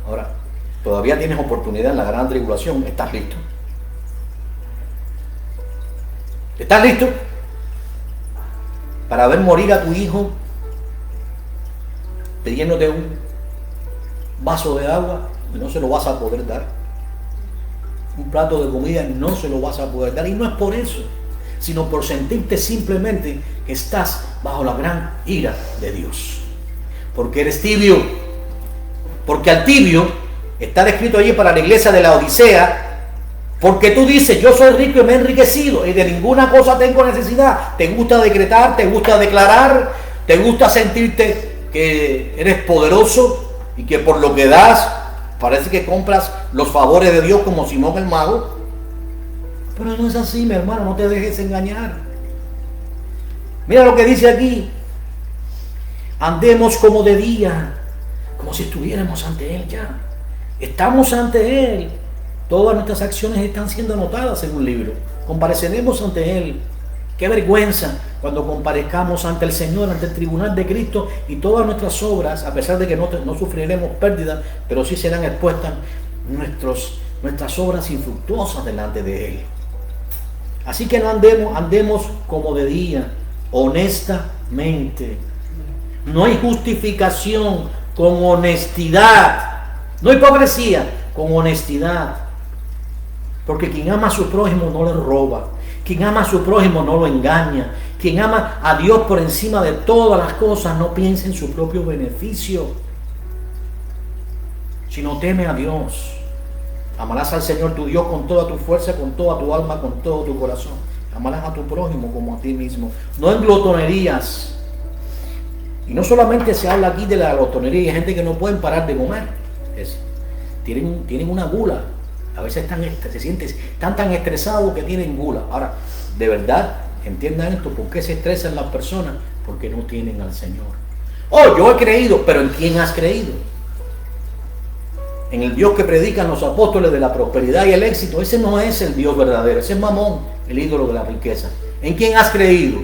Ahora, todavía tienes oportunidad en la gran tribulación. ¿Estás listo? ¿Estás listo para ver morir a tu hijo pidiéndote un vaso de agua y no se lo vas a poder dar? Un plato de comida y no se lo vas a poder dar. Y no es por eso, sino por sentirte simplemente que estás bajo la gran ira de Dios. Porque eres tibio. Porque al tibio está descrito allí para la iglesia de la Odisea, porque tú dices, yo soy rico y me he enriquecido y de ninguna cosa tengo necesidad. Te gusta decretar, te gusta declarar, te gusta sentirte que eres poderoso y que por lo que das parece que compras los favores de Dios como Simón el mago. Pero no es así, mi hermano, no te dejes engañar. Mira lo que dice aquí: andemos como de día, como si estuviéramos ante Él ya. Estamos ante Él. Todas nuestras acciones están siendo anotadas en un libro. Compareceremos ante Él. Qué vergüenza cuando comparezcamos ante el Señor, ante el tribunal de Cristo, y todas nuestras obras, a pesar de que no sufriremos pérdida, pero sí serán expuestas nuestras obras infructuosas delante de Él. Así que no andemos como de día, honestamente. No hay justificación, con honestidad. No hipocresía, con honestidad. Porque quien ama a su prójimo no le roba. Quien ama a su prójimo no lo engaña. Quien ama a Dios por encima de todas las cosas no piensa en su propio beneficio, sino teme a Dios. Amarás al Señor tu Dios con toda tu fuerza, con toda tu alma, con todo tu corazón. Amarás a tu prójimo como a ti mismo. No en glotonerías. Y no solamente se habla aquí de la glotonería, hay gente que no pueden parar de comer. Tienen una gula. A veces están tan estresados que tienen gula. Ahora, de verdad, entiendan esto: ¿por qué se estresan las personas? Porque no tienen al Señor. Oh, yo he creído, pero ¿en quién has creído? En el Dios que predican los apóstoles de la prosperidad y el éxito. Ese no es el Dios verdadero, ese es Mamón, el ídolo de la riqueza. ¿En quién has creído?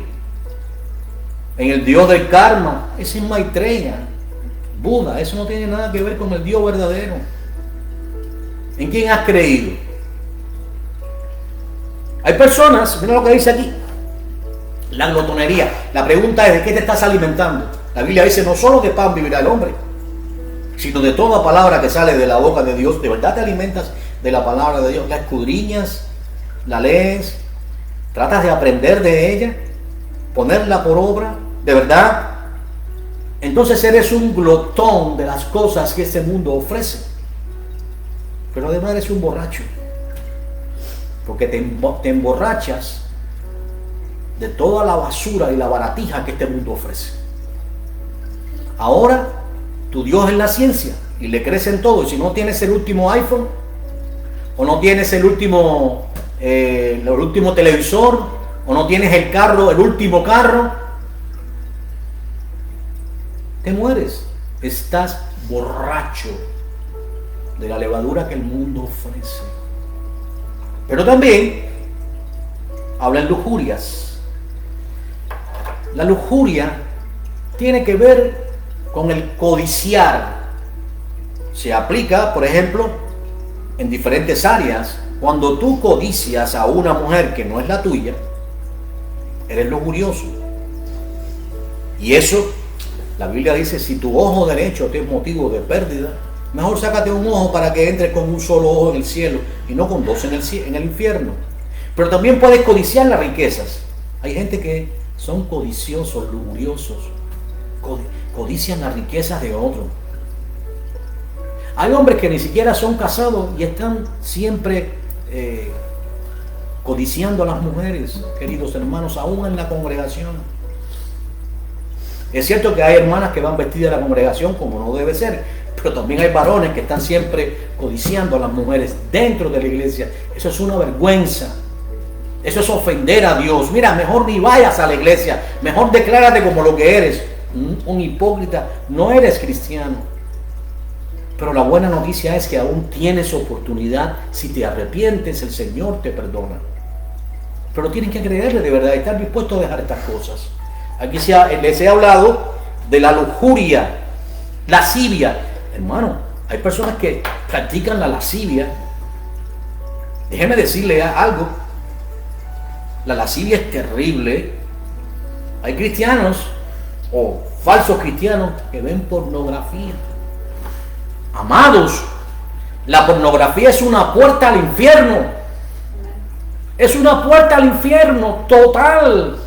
En el Dios del karma, ese es Maitreya, Buda. Eso no tiene nada que ver con el Dios verdadero. ¿En quién has creído? Hay personas, mira lo que dice aquí, la glotonería. La pregunta es: ¿de qué te estás alimentando? La Biblia dice: no solo de pan vivirá el hombre, sino de toda palabra que sale de la boca de Dios. ¿De verdad te alimentas de la palabra de Dios? ¿La escudriñas? ¿La lees? ¿Tratas de aprender de ella? ¿Ponerla por obra? ¿De verdad? Entonces eres un glotón de las cosas que este mundo ofrece. Pero además eres un borracho, porque te emborrachas de toda la basura y la baratija que este mundo ofrece. Ahora tu Dios es la ciencia y le crees en todo. Y si no tienes el último iPhone o no tienes el último el último televisor, o no tienes el carro, el último carro, te mueres. Estás borracho de la levadura que el mundo ofrece. Pero también habla en lujurias. La lujuria tiene que ver con el codiciar. Se aplica, por ejemplo, en diferentes áreas. Cuando tú codicias a una mujer que no es la tuya, eres lujurioso. Y eso, la Biblia dice, si tu ojo derecho te es motivo de pérdida, mejor sácate un ojo para que entres con un solo ojo en el cielo y no con dos en el infierno. Pero también puedes codiciar las riquezas. Hay gente que son codiciosos, lujuriosos, codician las riquezas de otros. Hay hombres que ni siquiera son casados y están siempre codiciando a las mujeres, queridos hermanos, aún en la congregación. Es cierto que hay hermanas que van vestidas a la congregación como no debe ser, pero también hay varones que están siempre codiciando a las mujeres dentro de la iglesia. Eso es una vergüenza. Eso es ofender a Dios. Mira, mejor ni vayas a la iglesia, mejor declárate como lo que eres, un hipócrita. No eres cristiano. Pero la buena noticia es que aún tienes oportunidad. Si te arrepientes, el Señor te perdona. Pero tienes que creerle de verdad, estar dispuesto a dejar estas cosas. Aquí les he hablado de la lujuria, lascivia. Hermano, hay personas que practican la lascivia. Déjeme decirle algo. La lascivia es terrible. Hay cristianos o falsos cristianos que ven pornografía. Amados, la pornografía es una puerta al infierno. Es una puerta al infierno total.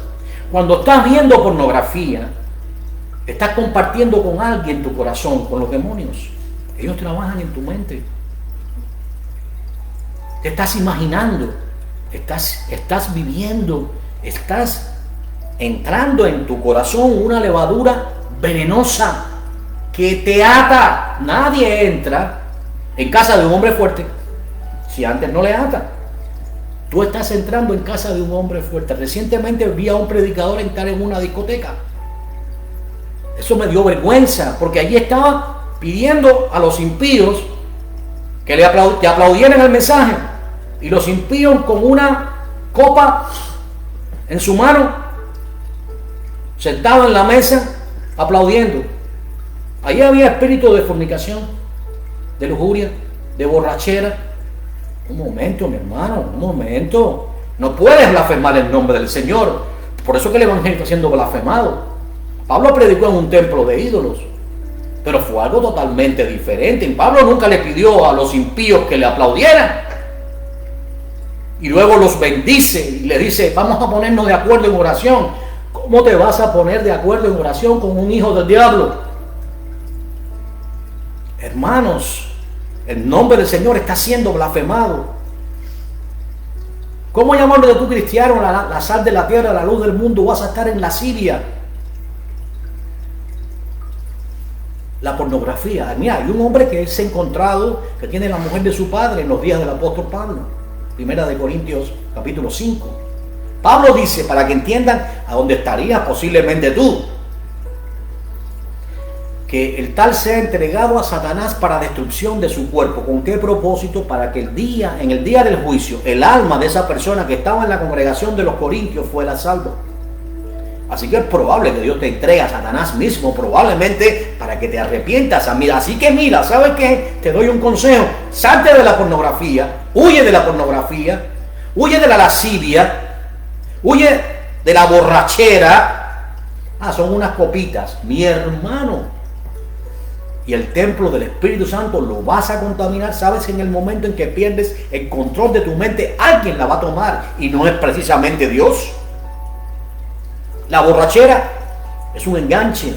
Cuando estás viendo pornografía, estás compartiendo con alguien tu corazón, con los demonios. Ellos trabajan en tu mente. Te estás imaginando, estás viviendo, estás entrando en tu corazón una levadura venenosa que te ata. Nadie entra en casa de un hombre fuerte si antes no le ata. Tú estás entrando en casa de un hombre fuerte. Recientemente vi a un predicador entrar en una discoteca. Eso me dio vergüenza, porque allí estaba pidiendo a los impíos que le aplaudieran el mensaje. Y los impíos con una copa en su mano, sentados en la mesa, aplaudiendo. Allí había espíritu de fornicación, de lujuria, de borrachera. Un momento, mi hermano, un momento. No puedes blasfemar el nombre del Señor. Por eso que el evangelio está siendo blasfemado. Pablo predicó en un templo de ídolos, pero fue algo totalmente diferente. Pablo nunca le pidió a los impíos que le aplaudieran. Y luego los bendice y le dice, vamos a ponernos de acuerdo en oración. ¿Cómo te vas a poner de acuerdo en oración con un hijo del diablo? Hermanos, el nombre del Señor está siendo blasfemado. ¿Cómo llamarlo de tu cristiano, la sal de la tierra, la luz del mundo, vas a estar en lascivia? La pornografía. Mira, hay un hombre que se ha encontrado, que tiene la mujer de su padre en los días del apóstol Pablo. Primera de Corintios, capítulo 5. Pablo dice, para que entiendan a dónde estarías posiblemente tú, que el tal sea entregado a Satanás para destrucción de su cuerpo. ¿Con qué propósito? Para que en el día del juicio, el alma de esa persona que estaba en la congregación de los corintios fuera salva. Así que es probable que Dios te entregue a Satanás mismo, probablemente para que te arrepientas. Así que mira, ¿sabes qué? Te doy un consejo. Salte de la pornografía, huye de la pornografía, huye de la lascivia, huye de la borrachera. Son unas copitas, mi hermano. Y el templo del Espíritu Santo lo vas a contaminar. Sabes que en el momento en que pierdes el control de tu mente, alguien la va a tomar y no es precisamente Dios. La borrachera es un enganche,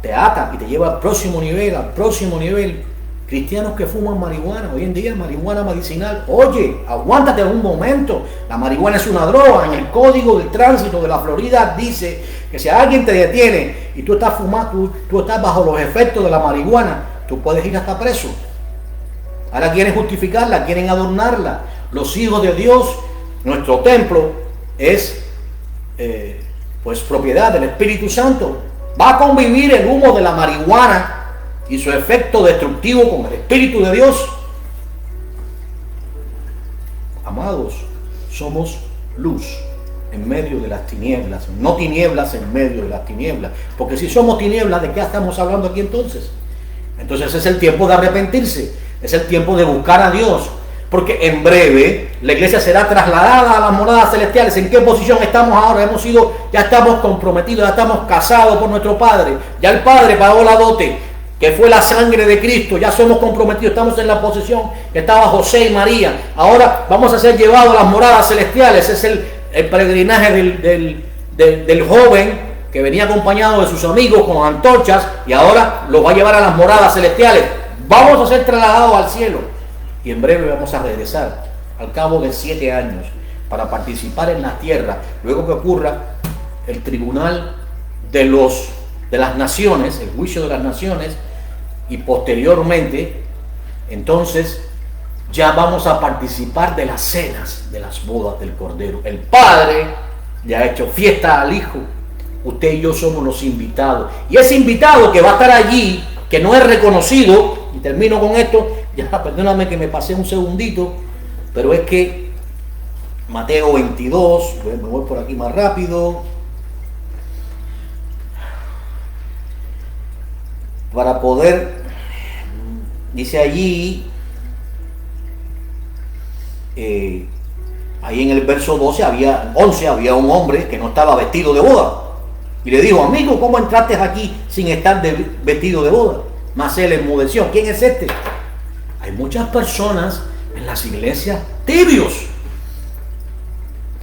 te ata y te lleva al próximo nivel, Cristianos que fuman marihuana, hoy en día marihuana medicinal. Oye, aguántate un momento. La marihuana es una droga. En el Código del Tránsito de la Florida dice que si alguien te detiene y tú estás fumando, tú estás bajo los efectos de la marihuana, tú puedes ir hasta preso. Ahora quieren justificarla, quieren adornarla. Los hijos de Dios Nuestro templo es pues propiedad del Espíritu Santo. Va a convivir el humo de la marihuana y su efecto destructivo con el Espíritu de Dios. Amados, somos luz en medio de las tinieblas, no tinieblas en medio de las tinieblas. Porque si somos tinieblas, ¿de qué estamos hablando aquí entonces? Entonces es el tiempo de arrepentirse, es el tiempo de buscar a Dios. Porque en breve la iglesia será trasladada a las moradas celestiales. ¿En qué posición estamos ahora? Ya estamos comprometidos, ya estamos casados por nuestro Padre. Ya el Padre pagó la dote, que fue la sangre de Cristo. Ya somos comprometidos, estamos en la posición que estaba José y María. Ahora vamos a ser llevados a las moradas celestiales. Es el peregrinaje del joven que venía acompañado de sus amigos con antorchas, y ahora los va a llevar a las moradas celestiales. Vamos a ser trasladados al cielo. Y en breve vamos a regresar al cabo de 7 años para participar en la tierra, luego que ocurra el tribunal de las naciones, el juicio de las naciones, y posteriormente entonces ya vamos a participar de las cenas de las bodas del Cordero. El Padre le ha hecho fiesta al Hijo. Usted y yo somos los invitados, y ese invitado que va a estar allí, que no es reconocido, y termino con esto, ya perdóname que me pasé un segundito, pero es que Mateo 22, me voy por aquí más rápido, para poder, dice allí, ahí en el verso 11 había un hombre que no estaba vestido de boda, y le dijo: amigo, ¿cómo entraste aquí sin estar vestido de boda? Mas él enmudeció. ¿Quién es este? Hay muchas personas en las iglesias tibios.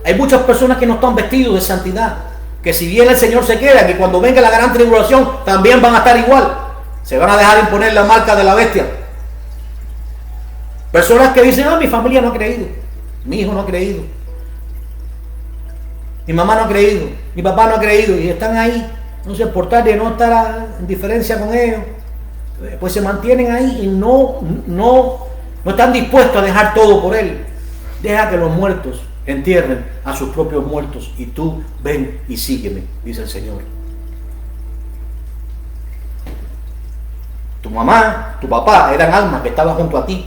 Hay muchas personas que no están vestidos de santidad, que si bien el Señor se queda, que cuando venga la gran tribulación también van a estar igual. Se van a dejar imponer la marca de la bestia. Personas que dicen: mi familia no ha creído, mi hijo no ha creído, mi mamá no ha creído, mi papá no ha creído, y están ahí, no sé, por tal de no estar en diferencia con ellos, pues se mantienen ahí y no están dispuestos a dejar todo por él. Deja que los muertos entierren a sus propios muertos, y tú ven y sígueme, dice el Señor. Tu mamá, tu papá eran almas que estaban junto a ti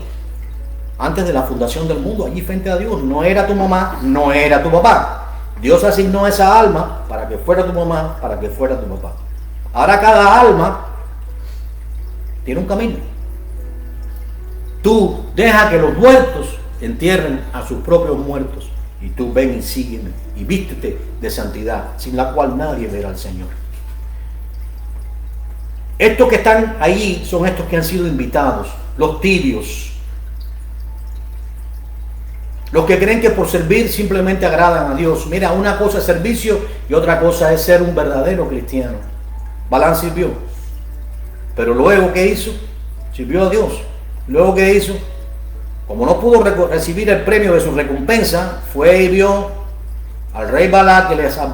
antes de la fundación del mundo, allí frente a Dios. No era tu mamá, no era tu papá. Dios asignó esa alma para que fuera tu mamá, para que fuera tu papá. Ahora cada alma tiene un camino. Tú deja que los muertos entierren a sus propios muertos, y tú ven y sígueme y vístete de santidad, sin la cual nadie verá al Señor. Estos que están ahí son estos que han sido invitados, los tibios, los que creen que por servir simplemente agradan a Dios. Mira, una cosa es servicio y otra cosa es ser un verdadero cristiano. Balán sirvió, pero luego ¿qué hizo? Sirvió a Dios. Luego ¿qué hizo? Como no pudo recibir el premio de su recompensa, fue y vio al rey Balac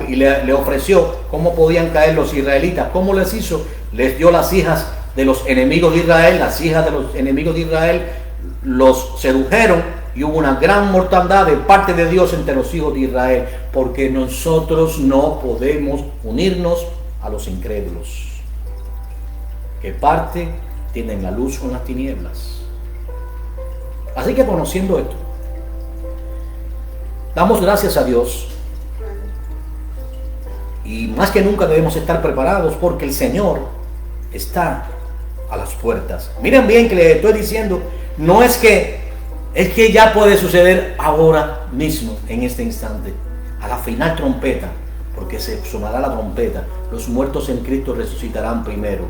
y le ofreció cómo podían caer los israelitas. ¿Cómo les hizo? Les dio las hijas de los enemigos de Israel. Las hijas de los enemigos de Israel los sedujeron, y hubo una gran mortandad de parte de Dios entre los hijos de Israel, porque nosotros no podemos unirnos a los incrédulos. ¿Qué parte tienen la luz con las tinieblas? Así que, conociendo esto, damos gracias a Dios, y más que nunca debemos estar preparados, porque el Señor está a las puertas. Miren bien que les estoy diciendo, no es que ya puede suceder ahora mismo, en este instante, a la final trompeta, porque se sonará la trompeta. Los muertos en Cristo resucitarán primero.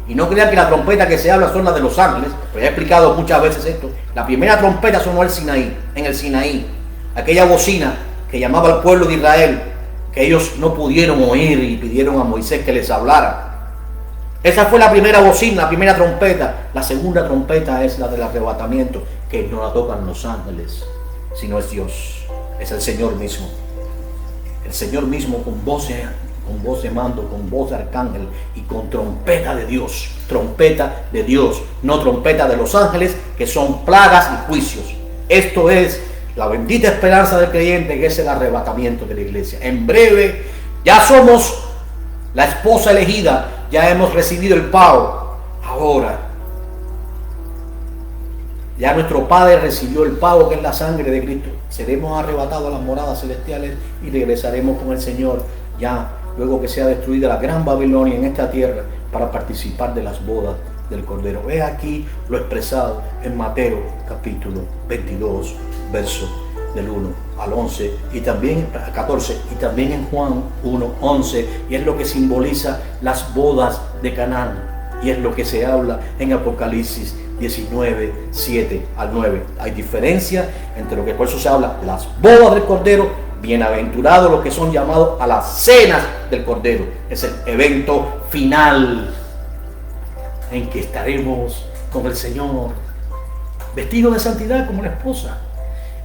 Y no crean que la trompeta que se habla son las de los ángeles, pues he explicado muchas veces esto. La primera trompeta sonó en el Sinaí, aquella bocina que llamaba al pueblo de Israel, que ellos no pudieron oír y pidieron a Moisés que les hablara. Esa fue la primera bocina, la primera trompeta. La segunda trompeta es la del arrebatamiento, que no la tocan los ángeles, sino es Dios, es el Señor mismo. El Señor mismo con voz de mando, con voz de arcángel y con trompeta de Dios. Trompeta de Dios, no trompeta de los ángeles, que son plagas y juicios. Esto es la bendita esperanza del creyente, que es el arrebatamiento de la iglesia. En breve, ya somos la esposa elegida, ya hemos recibido el pago. Ahora, ya nuestro Padre recibió el pago, que es la sangre de Cristo. Seremos arrebatados a las moradas celestiales y regresaremos con el Señor, ya luego que sea destruida la gran Babilonia en esta tierra, para participar de las bodas del Cordero. Ve aquí lo expresado en Mateo capítulo 22, verso del 1 al 11, y también 14, y también en Juan 1, 11, y es lo que simboliza las bodas de Canaán, y es lo que se habla en Apocalipsis 19, 7 al 9. Hay diferencia entre lo que por eso se habla de las bodas del Cordero. Bienaventurados los que son llamados a las cenas del Cordero. Es el evento final en que estaremos con el Señor, vestido de santidad como la esposa.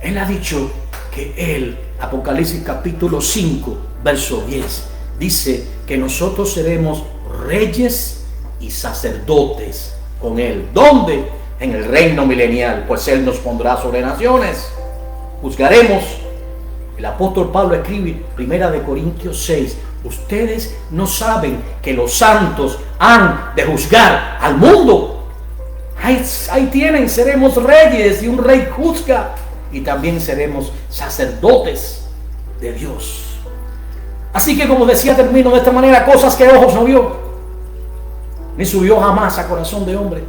Él ha dicho que Él, Apocalipsis capítulo 5, verso 10, dice que nosotros seremos reyes y sacerdotes con Él. ¿Dónde? En el reino milenial, pues Él nos pondrá sobre naciones. Juzgaremos. El apóstol Pablo escribe, 1 Corintios 6, ustedes no saben que los santos han de juzgar al mundo. Ahí tienen, seremos reyes y un rey juzga, y también seremos sacerdotes de Dios. Así que, como decía, termino de esta manera: cosas que ojos no vio, ni subió jamás a corazón de hombre,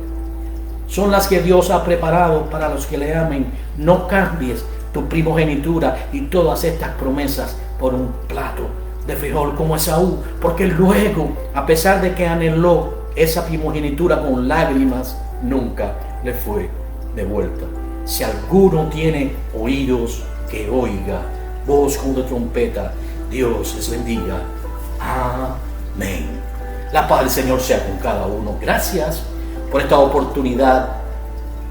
son las que Dios ha preparado para los que le amen. No cambies tu primogenitura y todas estas promesas por un plato de frijol como Esaú, porque luego, a pesar de que anheló esa primogenitura con lágrimas, nunca le fue devuelta. Si alguno tiene oídos, que oiga. Voz como de trompeta. Dios les bendiga. Amén. La paz del Señor sea con cada uno. Gracias por esta oportunidad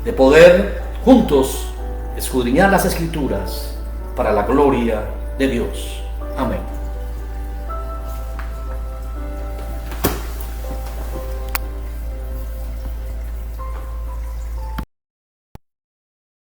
de poder juntos escudriñar las Escrituras para la gloria de Dios. Amén.